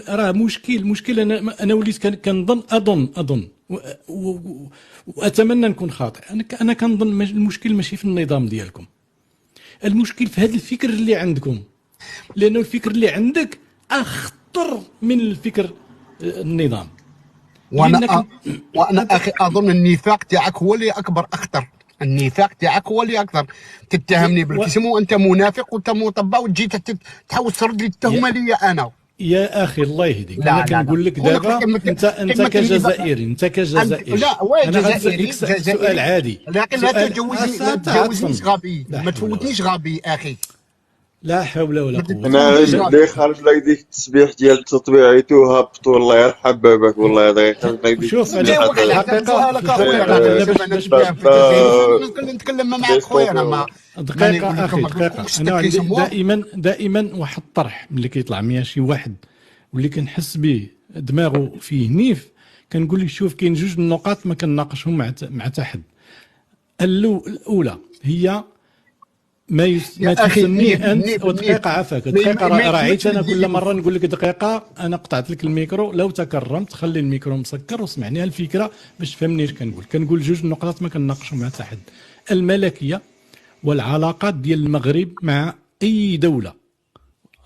راه مشكل. انا وليت كنظن اظن واتمنى نكون خاطئ. انا كنظن المشكل ماشي في النظام ديالكم، المشكل في هذا الفكر اللي عندكم، لانه الفكر اللي عندك اخطر من الفكر النظام. وانا اخي اظن النفاق تاعك هو اللي اكبر اخطر. النفاق تاعك هو اللي اكثر. تتهمني بالكسم وانت منافق وانت مطبع وتجي تحاول ترد لي التهمه لي انا. يا اخي الله يهديك، انا كنقول لك دابا انت كجزائري لا وين انا جزائري سؤال عادي، لكن لا تجوزنيش غبي، ما تفوتنيش غبي اخي. لا حول ولا قوه. انا اللي خارج لك ديك التسبيح ديال التطبيعيتو هبط والله يرحم بابك، والله هذا خارج لك ديك. شوف انا الحقيقه نتكلم معك خويا انا ما دقيقه اخي دقيقه. انا عندي دائما واحد الطرح ملي كيطلع معايا شي واحد واللي كنحس به دماغه فيه نيف، كنقول لك شوف كاين جوج النقاط ما كنناقشهم مع حد. الاولى هي ما تسميه انت. ودقيقه عافاك دقيقه، راعيت انا كل مره نقول لك دقيقه. انا قطعت لك الميكرو، لو تكرمت خلي الميكرو مسكر وسمعني الفكره باش تفهمني اش كنقول جوج نقاط ما كنناقشهم مع حد. الملكيه والعلاقات ديال المغرب مع اي دوله،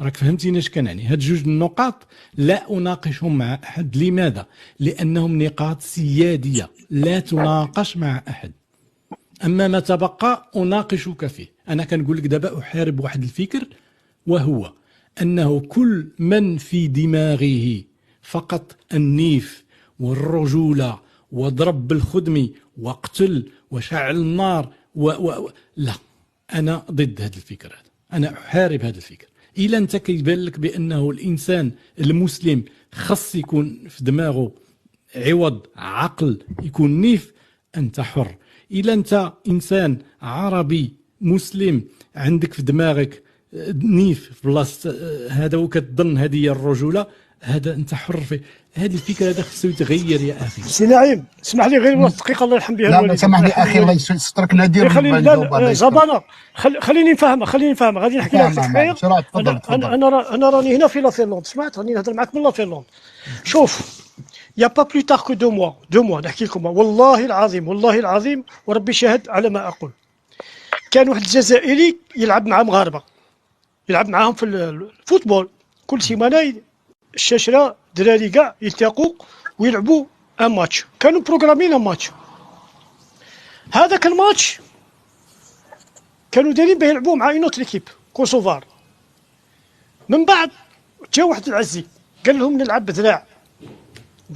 راك فهمتيني اش كنعني. هاد جوج النقاط لا اناقشهم مع احد. لماذا؟ لانهم نقاط سياديه لا تناقش مع احد. اما ما تبقى اناقشك فيه. انا كنقول لك دابا احارب واحد الفكر، وهو انه كل من في دماغه فقط النيف والرجوله وضرب بالخدم وقتل وشعل النار لا، انا ضد هذا الفكر هذا. انا احارب هذا الفكر. الا انت كيبان لك بانه الانسان المسلم خص يكون في دماغه عوض عقل يكون نيف، انت حر. الا انت انسان عربي مسلم عندك في دماغك نيف في بلاصه هذا وكتظن هذه هي الرجوله، هذا انت حر فيه. هذه الفكره هذا خصو يتغير يا اخي. سي نعيم اسمح لي غير واحد دقيقه الله يرحم بها لا سامحني اخي الله يسترك ندير زبانه. خليني نفهمها غادي نحكي لك حكايه. انا راني هنا في لا فنلند، سمعت راني نهضر معك من لا فنلند. شوف يا با بلو تار كو دو موا نحكي لكم والله العظيم وربي شاهد على ما اقول. كان واحد الجزائري يلعب مع مغاربه، يلعب معاهم في الفوتبول كل سيمانه. الشاشره دراري كاع يلتقوا ويلعبوا ان ماتش، كانوا بروغرامين ان ماتش. هذاك الماتش كانوا دايرين باه يلعبوا مع اون اوتر ايكيب كوسوفار. من بعد جا واحد العزي قال لهم نلعب بذراع،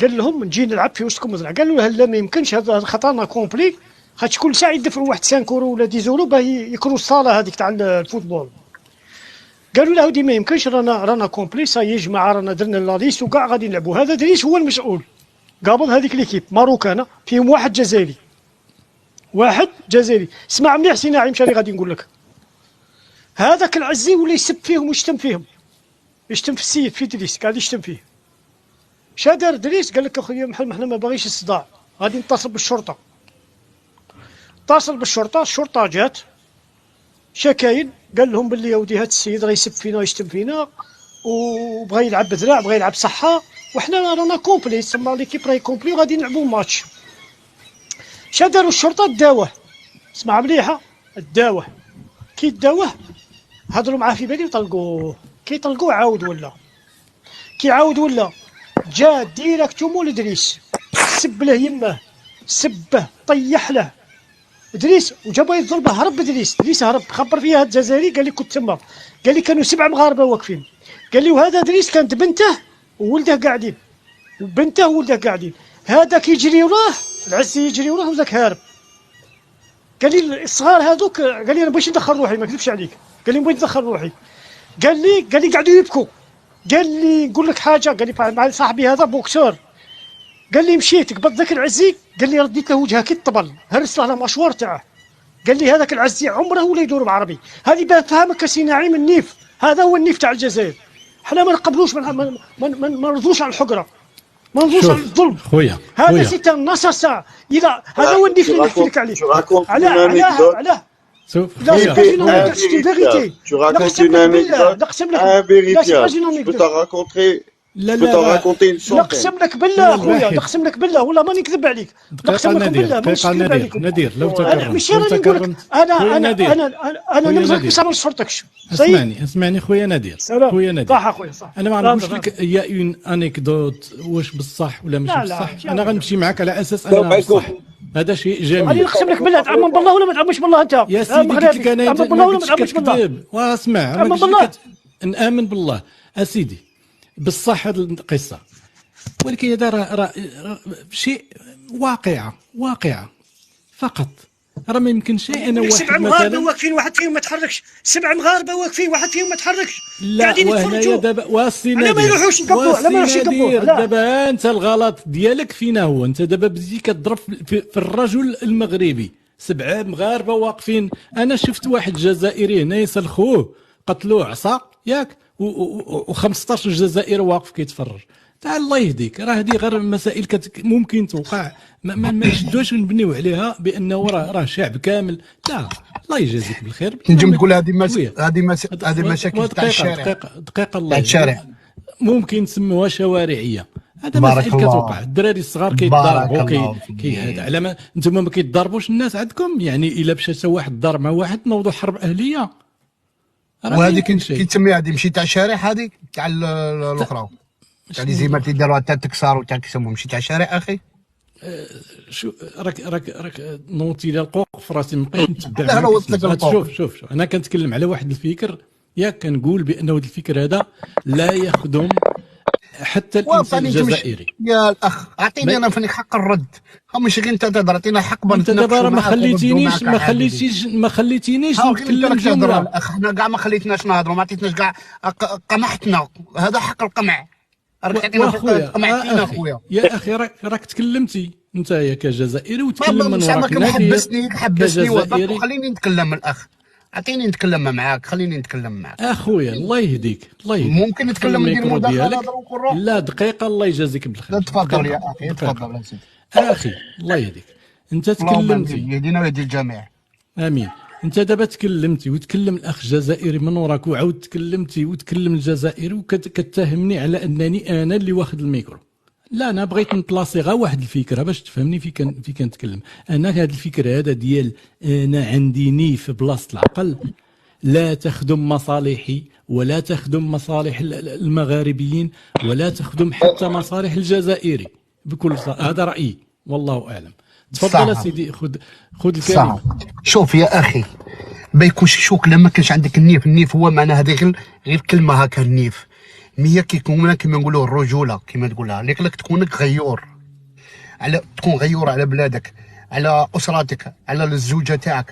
قال لهم نجي نلعب في وسطكم ذراع. قالوا له لا ما يمكنش، هذا خطرنا كومبلي، خاطش كل ساعه يدفعوا واحد 5 اورو ولا 10 اورو باه يكروا الصاله هذيك تاع الفوتبول. قالوا له هودي ما يمكنش، رانا كومبلي صاي جماعه، رانا درنا لا ليست وكاع غادي نلعبوا. هذا دريس هو المسؤول قابل هذيك ليكيب ماروكانه فيهم واحد جزائري. اسمع مليح سي ناعم شنو غادي نقول لك. هذاك العزي ولا يسب فيهم ويشتم فيهم، يشتم في السيد في دريس، قاعد يشتم فيه. شا دار دريس؟ قال لك اخويا محمد احنا ما باغيش الصداع، غادي نتصل بالشرطه. اتصل بالشرطه، الشرطه جات شكاين، قال لهم باللي يا ودي هذا السيد راه يسب فينا ويشتم فينا وبغى يلعب بذراع، بغى يلعب صحه، وحنا رانا كومبلي، تسمى ليكيب راهي كومبلي وغادي نلعبوا ماتش. شا داروا الشرطه؟ داوه. اسمع مليحه، داوه. كي داوه هضروا معاه في بالي وطلقوه. كي طلقوه عاود ولا جا ديريكتو مول دريس، سب له يمه، سبه، طيح له دريس وجابوا يضربه. هرب دريس هرب، خبر فيها الجزائري قال لي كنت تما، قال لي كانوا 7 مغاربه واقفين. قال لي وهذا دريس كانت بنته وولده قاعدين، هذا كيجري وراه العزي يجري وراه وذاك هارب. قال لي الصغار هذوك، قال لي انا بغيتش ندخل روحي، ما كذبش عليك، قال لي بغيت ندخل روحي. قال لي قعدوا يبكوا. قال لي نقول لك حاجه، قال لي مع صاحبي هذا بوكسور، قال لي مشيت قبض ذاك العزي، قال لي رديت له وجهه كي الطبل، هرس له المشوار تاعه. قال لي هذاك العزي عمره ولا يدور بعربي. هذه باه فهمك سي نعيم النيف هذا هو النيف تاع الجزائر. حنا ما نقبلوش، ما نرضوش على الحقره، ما نرضوش على الظلم. هذا سي ان اساسا. اذا هذا هو النيف اللي نحكي لك عليه. علاه Tu racontes une anecdote invérifiable. Je peux t'en raconter. لا نقسم لك بالله خويا، نقسم لك بالله والله ماني نكذب عليك، نقسم لك بالله مانيش نكذب عليك. نادير لو تكرمت انا نمزك بس ما نشفرتكش. اسمعني خويا نادير، صح خويا صح. انا ما نقولش لك يا اون انيكدوت واش بصح ولا ماشي بصح، انا غنمشي معاك على اساس انا بصح. هذا شيء جميل. انا نقسم لك بالله، تعمم بالله ولا ما تعممش بالله انت يا سيدي؟ قلت لك انا تعمم بالله ولا ما تعممش بالله. واسمع، تعمم بالله، نامن بالله اسيدي بصح هذه القصه، ولكن هذا راه شيء واقعه فقط. راه ما يمكنش انا واحد 7 مغاربه واقفين، واحد فيهم ما تحركش. 7 مغاربه واقفين، واحد فيهم ما تحركش. قاعدين يتفرجوا دابا. واسي نادير، ما يروحوش يقبوا، لا ما يروحوش يقبوا. دابا انت الغلط ديالك فينا هو، انت دابا بديتي كتضرب في الرجل المغربي. 7 مغاربه واقفين. انا شفت واحد جزائري هنا يسال خوه قتلوه عصا ياك، و15 جزائري واقف كيتفرج. تعال الله يهديك، راه هذه غير مسائل ممكن توقع، ما نشدوش ونبنيو عليها بانه راه شعب كامل. لا، الله يجازيك بالخير. نجم نقول هذه مشاكل تاع الشارع. دقيقه الله يهديك، ممكن نسموها شوارعيه. هذا مسائل كتوقع. الدراري الصغار كيتضاربوا هذا على ما انتم ما كيتضاربوش الناس عندكم. يعني الا مشى واحد ضرب مع واحد نوضوا حرب اهليه. وهذه كيتسميها هذه ماشي تاع الشارع، هذه تاع الاخرى تاع لي زيمات اللي داروها تاع تكسار وتاع كيسموهم ماشي تاع الشارع اخي. شو راك نوضتي لي القوق في راسي، ما بقيتش نتبع. شوف انا كنتكلم على واحد الفكر، ياك كنقول بانه هذا الفكر هذا لا يخدم حتى الانسان الجزائري. يا الاخ اعطيني انا فيني حق الرد، ماشي غير انت تهضر، عطينا حق. انت دابا ما خليتينيش نتكلم جمله. الاخ حنا كاع ما خليتناش نهضروا، ما عطيتناش كاع، قمحتنا. هذا حق القمع. راك عطينا قمعتينا خويا. يا اخي راك تكلمتي انت كجزائري وتكلم من وراك. حبسني وضبط وخليني نتكلم. الاخ اعطيني نتكلم معاك، خليني نتكلم معاك اخويا. الله يهديك، الله يهديك. ممكن نتكلم ندير مداخله؟ لا دقيقه، الله يجازيك بالخير. تفضل يا اخي، تفضل يا سيدي. اخي الله يهديك، انت تكلمتي. يهدينا ويهدي الجميع، امين. انت دابا تكلمتي وتكلم الاخ الجزائري من وراك، وعاود تكلمتي وتكلم الجزائري، وكتهمني على انني انا اللي واخد الميكرو. لا، انا بغيت نبلاصي غير واحد الفكره باش تفهمني في كنتكلم. انا هذا الفكره هذا ديال انا عندي نيف بلاصه العقل لا تخدم مصالحي ولا تخدم مصالح المغاربيين ولا تخدم حتى مصالح الجزائري بكل صراحه. هذا رايي والله اعلم. تفضل سيدي، خذ الكلمه. شوف يا اخي، ما يكونش شوك لما كانش عندك النيف هو معناها هذه غير كلمه هكا. النيف مية كيكون كيما نقولوا الرجوله، كيما تقولها لك تكونك غيور، تكون غيور على بلادك، على اسرتك، على الزوجه تاعك،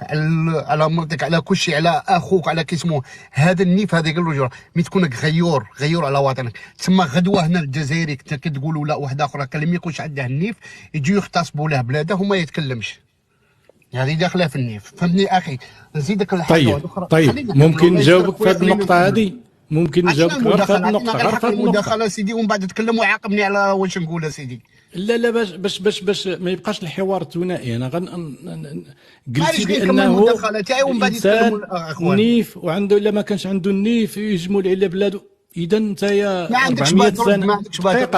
على مرتك، على كل شيء، على اخوك، على كيسموه. هذا النيف، هذه الرجوله. مي تكونك غيور على وطنك. تسمى غدوه هنا الجزائري كتقولوا لا واحد اخر كان ما يكونش عنده النيف يجيو يغتصبوا له بلاده وما يتكلمش. هذه داخله في النيف، فهمتني اخي؟ نزيدك الحاجه الاخرى. طيب ممكن نجاوبك في هذه النقطه هذه؟ ممكن نجاوبك غير في هذه النقطه؟ غير في هذه المداخله سيدي، ومن بعد تكلم وعاقبني على واش نقول سيدي. لا باش ما يبقاش الحوار الثنائي. انا قلت بانه الانسان نيف وعنده، الا ما كانش عنده النيف يجمل على بلاده. اذا انت يا 400 سنه،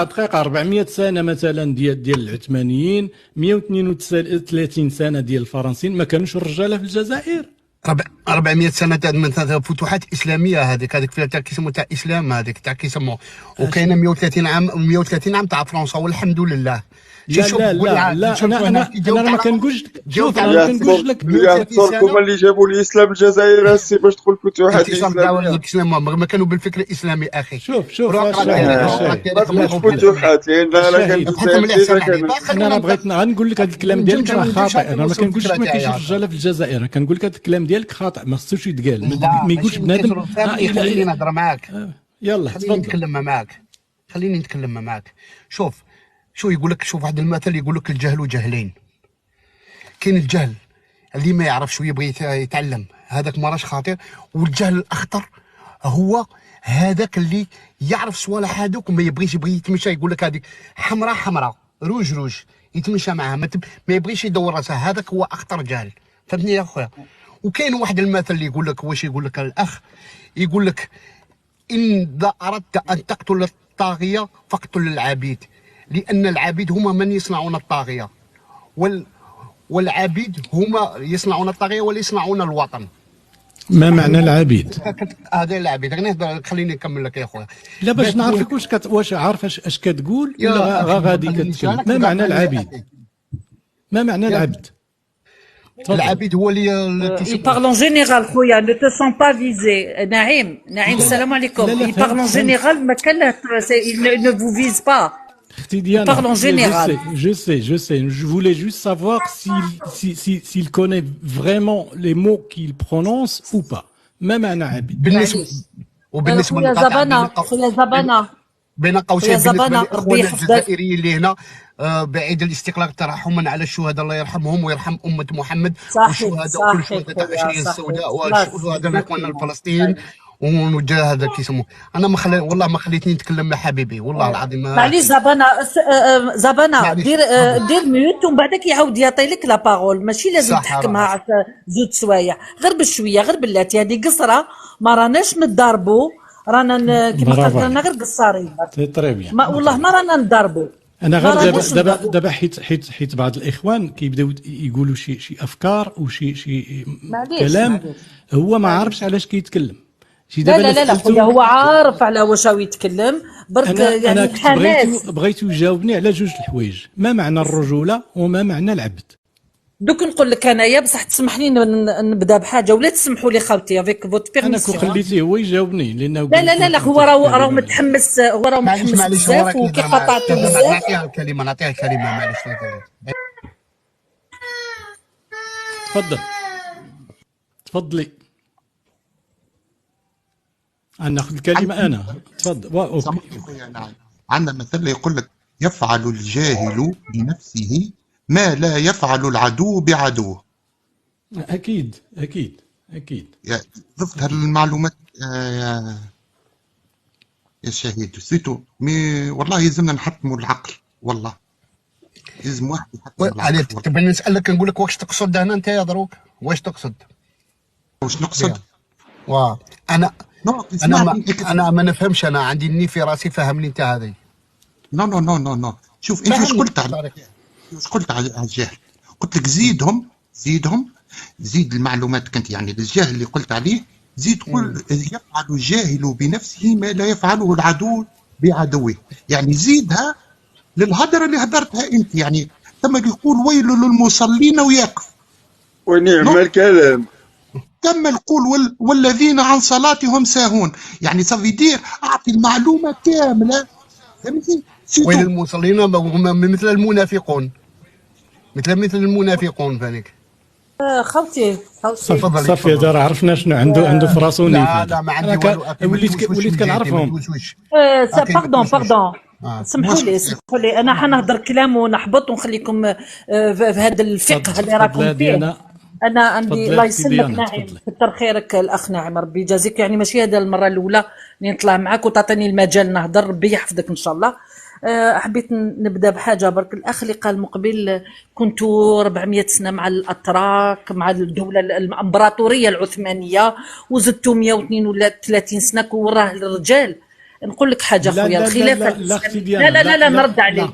دقيقه 400 سنه مثلا ديال العثمانيين، 132 سنه ديال الفرنسيين، ما كانوش الرجاله في الجزائر. 400 سنه من فتوحات اسلاميه. هذيك فيها تاع كيسموا تاع اسلام، هذيك تاع كيسموا. وكاينه 130 عام تاع فرنسا والحمد لله. لا انا ما كنقولش. شوف انا ما كنقولش لك هما اللي جابوا الاسلام الجزائر هسه باش تقول فتوحات الاسلام. ما كانوا بالفكر الاسلامي اخي. شوف فتوحات، لان انا بغيت نقول لك هذا الكلام ديالك راه خاطئ. انا ما كنقولش ما كاينش رجاله في الجزائر، انا كنقول لك هذا الكلام ديالك خاطئ، ما خصوش يتقال. ما يقولش بنادم خليني نهضر معاك. يلا خليني نتكلم معاك. شو يقول لك؟ شوف واحد المثل يقول لك الجهل جهلين. كاين الجهل اللي ما يعرفش ويبغي يتعلم، هذاك ما راش خاطر. والجهل الاخطر هو هذاك اللي يعرف صوالح هذوك وما يبغيش يتمشى، يقول لك هذيك حمراء حمراء روج روج، يتمشى معها ما يبغيش يدور راسه. هذاك هو اخطر جهل، فهمتني يا خويا؟ وكاين واحد المثل اللي يقول لك، واش يقول لك الاخ؟ يقول لك إذا أردت أن تقتل الطاغية فاقتل العبيد، لأن العبيد هما من يصنعون الطاغية، والعبيد هما يصنعون الطاغية ولا يصنعون الوطن. ما معنى العبيد؟ هذا العبيد. خليني نكمل لك يا خويا. لا باش نعرفك واش عارف اش كتقول ولا غادي كتكلم. ما معنى العبيد؟ ما معنى العبد؟ العبيد هو اللي il parle en général خويا ne te sens pas visé. نعيم السلام عليكم. il parle en général ما كان il ne vous vise pas. Il parle en général. Je sais. Je voulais juste savoir s'il connaît vraiment les mots qu'il prononce ou pas. ما معنى عبيد؟ وبالنسبه للزبانة بين قوسين بالنسبه للاخوان الجزائريين اللي هنا بعيد الاستقلال ترحما على الشهداء الله يرحمهم ويرحم امه محمد والشهداء وكل شهداء تاع العشريه السوداء والشهداء اخواننا الفلسطينيين. ونوجه هذا كيسموه. انا والله ما خليتني نتكلم مع حبيبي والله العظيم. معليش زبانة دير ميوت ومن بعدك يعاود يعطي لك لا بارول. ماشي لازم تحكمها زوج سوايع، غير بشويه، غير بلاتي. هذه قصره ما راناش نتضاربوا، رانا كيما قلت رانا غير قصارين. والله ما رانا نضربوا. انا غير دابا حيت بعض الاخوان كيبداو يقولوا شي افكار وشي كلام هو ما عارفش علاش كيتكلم. لا خويا هو عارف على واش هو يتكلم برك. يعني بغيتو يجاوبني على جوج الحوايج، ما معنى الرجوله وما معنى العبد. دوك نقول لك انايا بصح تسمح لي نبدا بحاجه ولا تسمحوا لي خوتي افيك فوت بيرميسيون. انا خليتيه هو يجاوبني لانه لا هو راه متحمس، هو راه متحمس بزاف وكي قطعته بزاف. نعطيها الكلمه معليش. تفضلي ناخذ الكلمه. انا تفضل. عندنا مثل يقول لك يفعل الجاهل بنفسه ما لا يفعل العدو بعدوه. اكيد. ضفت هالمعلومات يا شهيد سيتو. والله يلزمنا نحطموا العقل، والله لازم واحد يحطم العقل. تبغى نسالك نقول لك واش تقصد هنا انت يا دروك؟ واش تقصد؟ واش نقصد؟ انا ما نفهمش. انا عندي الني في راسي، فهمني انت هذه. نو شوف انت واش قلت على الجهل. قلت لك زيد المعلومات. كنت يعني الجهل اللي قلت عليه زيد قل يفعل الجاهل بنفسه ما لا يفعله العدو بعدوه. يعني زيدها للهدره اللي هدرتها انت. يعني ثم يقول ويل للمصلين ويقف. ونعم الكلام. تم القول والذين عن صلاتهم ساهون. يعني صافي دير اعطي المعلومه كامله، فهمتي؟ ويل المصلين هم مثل المنافقون، مثل المنافقون فانيك. خوتي صافي هذا عرفنا شنو عنده في راسو. لا ما عندي والو. وليت كنعرفهم. باردون سمحوا لي انا حنهضر كلام ونحبط ونخليكم في هذا الفقه اللي راكم فيه. انا عندي الله يسلمك ناعم، كثر خيرك الاخ ناعم، ربي يجازيك. يعني ماشي هذا المره الاولى اللي نطلع معك وتعطيني المجال نهضر، ربي يحفظك ان شاء الله. حبيت نبدا بحاجه برك. الاخ اللي قال مقبل كنت 400 سنه مع الاتراك، مع الدوله الامبراطوريه العثمانيه، وزدتوا 132 سنه وراه الرجال. نقول لك حاجه خويا، الخلافه لا نرد عليه.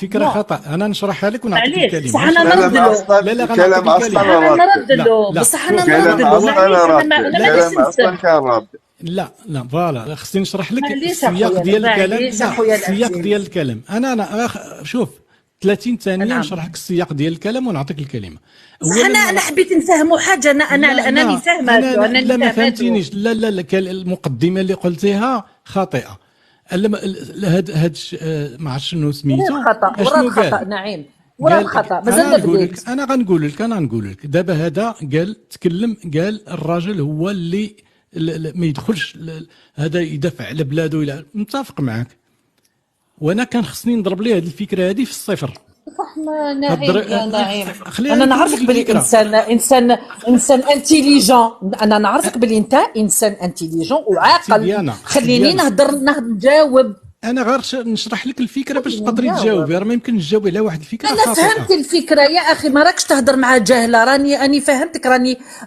فكره خطا. انا نشرحها لك ونعطيك الكلمه. بصح انا نرد له. الكلام اصلا نرد له. بصح انا نرد له. لا فوالا خصني نشرح لك السياق ديال الكلام. السياق ديال الكلام انا شوف 30 ثانيه نشرح لك السياق ديال الكلام ونعطيك الكلمه. انا حبيت نفهموا حاجه. انا فاهمه. لا ما فهمتينيش. لا المقدمه اللي قلتيها خاطئه. هاد ما عرفتش شنو سميتو. خطا نعيم. خطا مازال انا غنقول لك دابا هذا قال الراجل هو اللي ما يدخلش هذا يدافع على بلاده. متفق معك، وانا كان خصني نضرب ليه هذه الفكره هذه في الصفر. صح نعيم يا نعيم. انا نعرفك بلي انسان انتيليجون، انا نعرفك بلي انت انسان انتيليجون وعاقل. خليني نجاوب. انا غير نشرح لك الفكره باش تقدري تجاوبي، راه ما يمكنش تجاوبي على واحد الفكره انا خاطئه. فهمت الفكره يا اخي، ما راكش تهضر مع جاهله. راني فهمتك،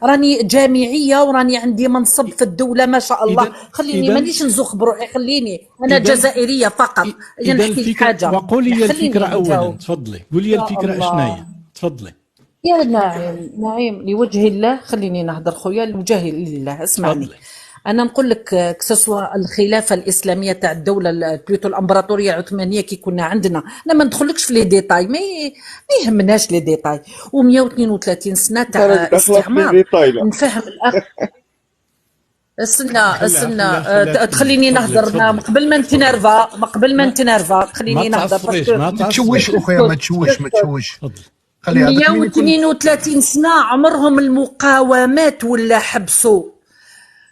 راني جامعيه وراني عندي منصب في الدوله ما شاء الله. خليني مانيش نزوخ بروحي، خليني انا جزائريه فقط. نحكي لك حاجه وقولي لي الفكره اولا، تفضلي قولي لي الفكره اشنا هي، تفضلي. يا نعيم لوجه الله خليني نهضر خويا لوجه الله. اسمعني، انا نقول لك كسوا الخلافه الاسلاميه تاع الدوله بلوتو الامبراطوريه العثمانيه كي كنا عندنا، انا ما ندخلكش في لي ديتاي، ما يهمناش لي ديتاي. و132 سنه تاع استعمار. نفهم الاخ استنى تخليني نهضر قبل ما نتنرفا خليني نهضر. ما تشوش اخويا، ما تشوش 132 سنه عمرهم المقاومات ولا حبسوا.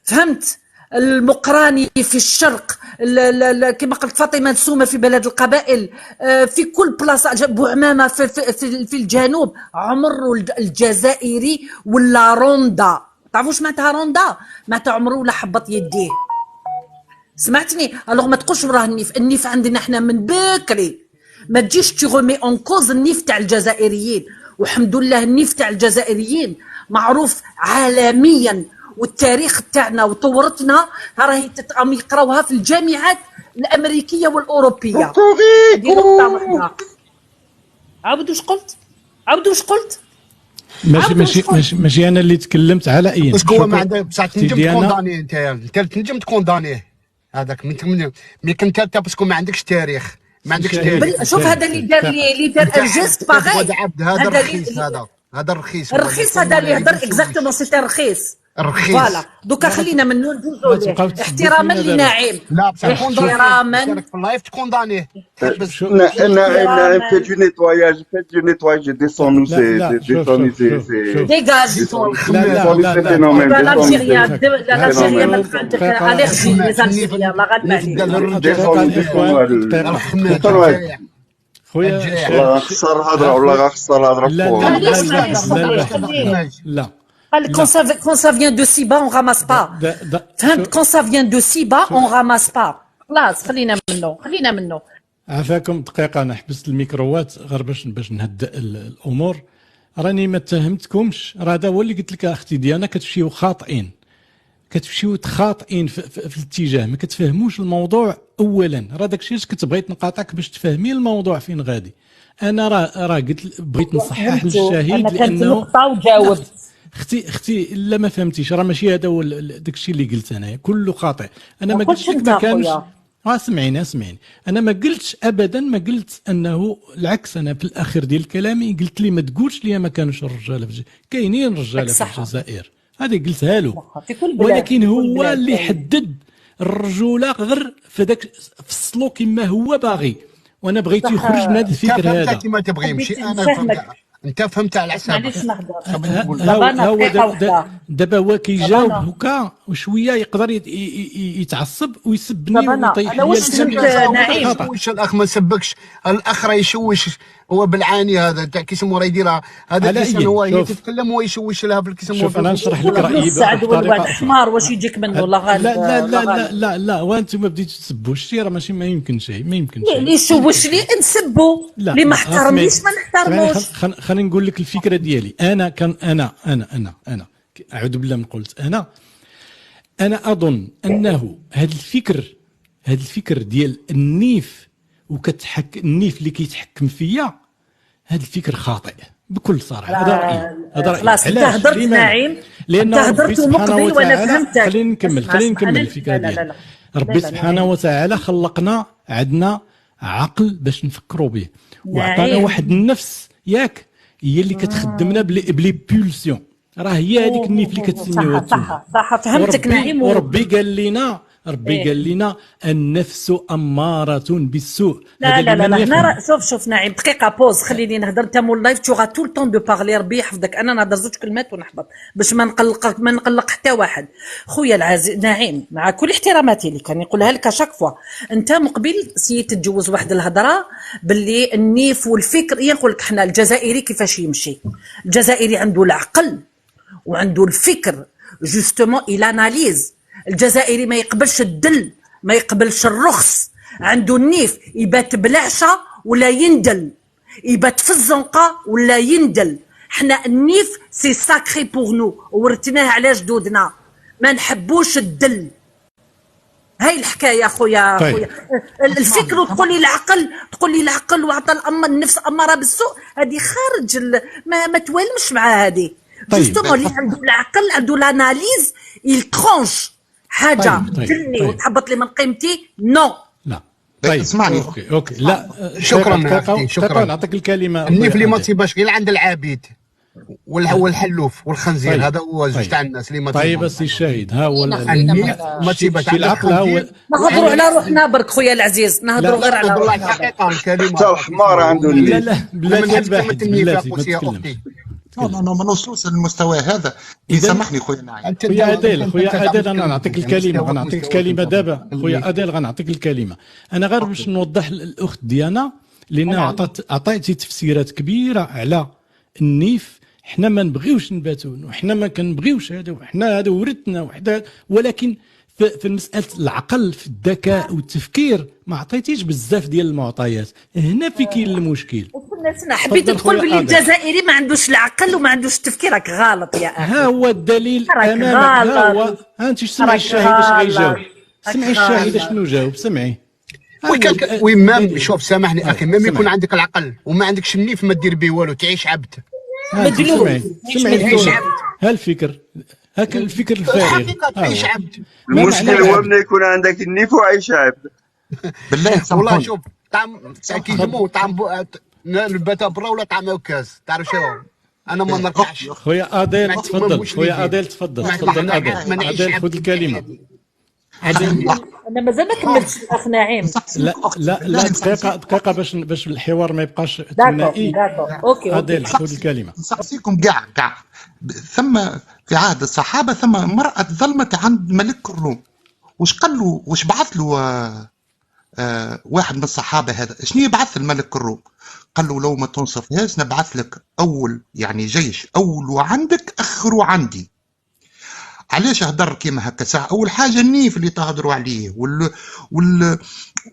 فهمت؟ المقراني في الشرق، كما قلت فاطمه نسومه في بلد القبائل، في كل بلاصه، بوعمامه في الجنوب. عمر الجزائري ولا روندا. تعرفوا واش معناتها روندا؟ معناتها عمره ولا حبط يديه. سمعتني؟ الوغ ما تقولش راه النيف عندنا احنا من بكري. ما تجيش تغمي اون كوز النيف تاع الجزائريين، والحمد لله النيف تاع الجزائريين معروف عالميا، والتاريخ تاعنا وثورتنا راهي يقراوها في الجامعات الامريكيه والاوروبيه. عاود واش قلت؟ ماشي انا اللي تكلمت على اي. باسكو هو ما عنده بصح تنجم تكونداني انت تنجم تكوندانيه هذاك مي كنت انت باسكو ما عندكش تاريخ، ما عندكش تاريخ. شوف هذا اللي دار الجيست باغي. هذا الرخيص، هذا الرخيص هذا اللي يهضر اكزاكتومون سيتي رخيص. فوالا دوكا خلينا من ندوزو احتراما لنعيم. لا بصح احتراما في اللايف تكونداني. نعيم fait du nettoyage et descends-nous c'est dégage phénomène. l'Algérien ما تفهمش الرجي لي زالجيريان الله غالب عليك. خويا والله خسر الهضره والله خسر الهضره. لا quand ça vient de si bas on ramasse pas. فهمت؟ quand ça vient de si bas on ramasse pas. خلاص خلينا منه. عافاكم دقيقه، انا حبست الميكروات غير باش نهدئ الامور. راني ما اتهمتكمش، راه هذا هو اللي قلت لك اختي ديانا، كتمشيو خاطئين في الاتجاه، ما كتفهموش الموضوع اولا. راه داكشي علاش كنت بغيت نقاطعك باش تفهمي الموضوع فين غادي. انا راه قلت بغيت نصحح للشهيد لانه وجاوب. اختي لا ما فهمتيش، راه ماشي هذا هو داكشي اللي قلت انايا كله خاطئ. انا ما قلتش لك ما كانش. اسمعيني انا ما قلتش ابدا، ما قلت انه العكس. انا في الاخر ديال كلامي قلت لي ما تقولش لي ما كانوش الرجاله كاينين رجاله في الجزائر، هذه قلتها له. ولكن هو اللي حدد الرجوله غير في داك فصلو كما هو باغي، وانا بغيت يخرج من هذا الفكر هذا. انت كما تبغي ماشي انا انت فهمت على حسابك. دابا هو كيجاوب هكا وشويه يقدر يتعصب ويسبني ويطيح لي. واش فهمت نعيم؟ واش الاخ ما سبكش، الاخ راه يشوش هو بالعاني هذا تاع كيسمو راه يديرها هذا كيسمو هو يتكلم هو يشوش لها بالكيسمو. شوف انا نشرح لك رايي سعد والواد حمار واش يجيك منه الله غالب. لا وانتم ما بديتوا تسبوا الشيء، راه ماشي ما يمكنش اللي يشوش لي نسبوا، اللي ما احترمنيش ما نحترموش. خليني نقول لك الفكره ديالي. انا كان انا اعوذ بالله من قلت انا اظن انه هذا الفكر ديال النيف النيف اللي كيتحكم فيا، هذا الفكر خاطئ بكل صراحه. هذا رايي. خلاص انت هضرت نعيم، لانه هضرت مقضي وانا فهمتك. خلينا نكمل الفكره ديالي. ربي سبحانه وتعالى خلقنا عندنا عقل باش نفكروا به، وعطانا واحد النفس ياك هي اللي كتخدمنا بلي بولسيون. راه هي هذيك النيف اللي كتسميوها. صح فهمتك نعيم. وربي قال لنا ربي قال لنا النفس اماره بالسوء. لا لا لا هنا شوف نعيم دقيقه بوز خليني نهضر. انت مول لايف تو طول طون دو بارلي ربي يحفظك. انا نهضر زوج كلمات ونحبط باش ما نقلق حتى واحد. خويا العزيز نعيم مع كل احتراماتي لك كان نقولها لك شاك فوا، انت مقبل سيت تتجوز واحد الهضره باللي النيف والفكر. يقول لك حنا الجزائري كيفاش يمشي؟ الجزائري عنده العقل وعنده الفكر جوستومون الاناليز. الجزائري ما يقبلش الدل، ما يقبلش الرخص، عنده النيف يبات بالعشاء ولا يندل، يبات في الزنقه ولا يندل. حنا النيف سي ساكري بوغ نو ورثناه على جدودنا، ما نحبوش الدل. هاي الحكايه خويا. طيب. خويا الفكر وتقول لي العقل، تقول لي العقل وعطى النفس اماره بالسوء، هذه خارج ما توالمش مع هذه. طيب. جوستومون اللي عنده العقل عنده الاناليز يلترونش حاجه تلني وتحبط لي من قيمتي نو. لا طيب اسمعني. اوكي لا شكرا نعطيك الكلمه. النيف اللي ما تيباش غير عند العبيد والحلوف والخنزير. طيب. هذا هو زوج تاع الناس اللي ما طيب السي الشاهد ها هو النيف ما تيباش عند العقل. ها هو نهضروا على روحنا برك خويا العزيز، نهضروا غير على والله روحنا. الحقيقه الكلمه حتى الحمار عنده النيف. لا بلاتي ما تتكلمش. ما نوصلوش للمستوى هذا. سامحني خويا نعيم. خويا اديل انا نعطيك الكلمه، غنعطيك الكلمه دابا. خويا اديل غنعطيك الكلمه. انا غير باش نوضح للاخت ديانا لان عطيتي تفسيرات كبيره على النيف. حنا ما نبغيوش نباتوا وحنا ما كنبغيوش هذا وحنا هذا ورثنا وحده، ولكن في مساله العقل في الذكاء والتفكير ما عطيتيش بزاف ديال المعطيات. هنا في كاين المشكل. حبيت تقول بلي الجزائري ما عندوش العقل وما عندوش التفكير. راك غلط يا اخي. ها هو الدليل امامك. ها هو ها انت سمعي الشاهد اش غيجاوب. سمعي الشاهد شنو جاوب. سمعي ومام. شوف سامحني اخي، مام يكون عندك العقل وما عندكش النيف ما دير به والو، تعيش عبد. سمعي ها الفكر، هاك الفكر الفارغ. تعيش عبد. المشكل هو من يكون عندك النيف وعيش عبد. بالله والله شوف طعم كيجمو طعم البتا برا ولا طعم عكاز. تعرف شنو انا ما نرجعش. خويا اديل تفضل. خويا اديل تفضل. اديل خذ الكلمه. انا مازال ما كملتش الاخ نعيم. لا دقيقه باش الحوار ما يبقاش ثنائي. اوكي اديل خذ الكلمه. نسقسيكم كاع ثم في عهد الصحابه ثم امراه ظلمت عند ملك الروم. واش قال له؟ واش بعث له واحد من الصحابه هذا؟ شنو يبعث الملك الروم؟ قال له لو ما تنصفهاش نبعث لك اول يعني جيش اول عندك اخر عندي. علاش هدر كيما هكا ساعه؟ اول حاجه النيف اللي تهضروا عليه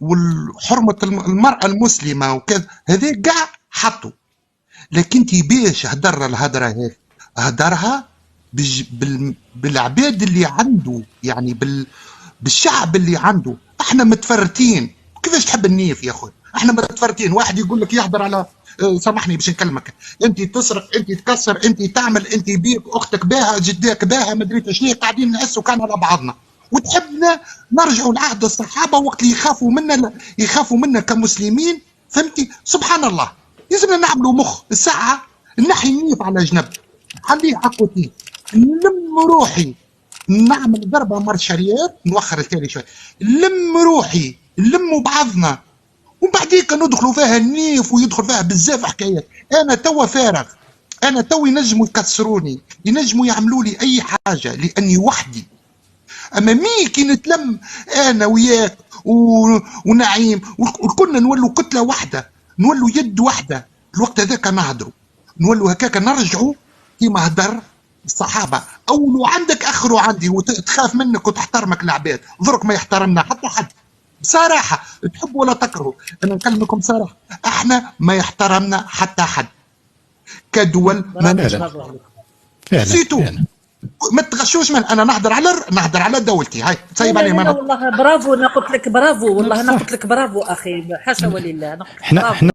والحرمه المراه المسلمه وكذا هذا كاع حطوا. لكن باش هدر الهدره هذه هدرها بالعباد اللي عنده، يعني بالشعب اللي عنده. احنا متفرتين. كيفاش تحب النيف يا اخوي؟ احنا متفرتين. واحد يقول لك يهدر على سامحني باش نكلمك، انت تسرق، انت تكسر، انت تعمل، انت بيك، اختك باها، جداك باها، ما ادري شنو، قاعدين نحسوا كان على بعضنا. وتحبنا نرجعوا لعهد الصحابه وقت اللي يخافوا منا كمسلمين. فهمتي؟ سبحان الله. لازمنا نعملوا مخ الساعه، نحي النيف على جنب، خليه عقوتي، نلم روحي، نعمل ضربه مارشاريير، نوخر التالي شوي، نلم روحي، نلموا بعضنا، وبعديك ندخلوا فيها النيف ويدخل فيها بزاف حكايات. انا توا فارغ، انا تو ينجموا يكسروني، ينجموا يعملوا لي اي حاجه لاني وحدي. اما مي كي نتلم انا وياك ونعيم وكلنا نولوا كتله واحده، نولوا يد واحده، الوقت هذاك نهضروا، نولوا هكاك نرجعوا كيما هدر الصحابه. اولوا عندك اخروا عندي، وتخاف منك وتحترمك العباد. ضرك ما يحترمنا حتى حد بصراحه، تحبوا ولا تكرهوا. انا نكلمكم صراحه، احنا ما يحترمنا حتى حد كدول. ما سيتو ما تغشوش من انا نهضر على دولتي. هاي تصيب علي. والله برافو. انا قلت لك برافو، والله انا قلت لك برافو اخي، حاشا ولله. انا قلت لك برافو.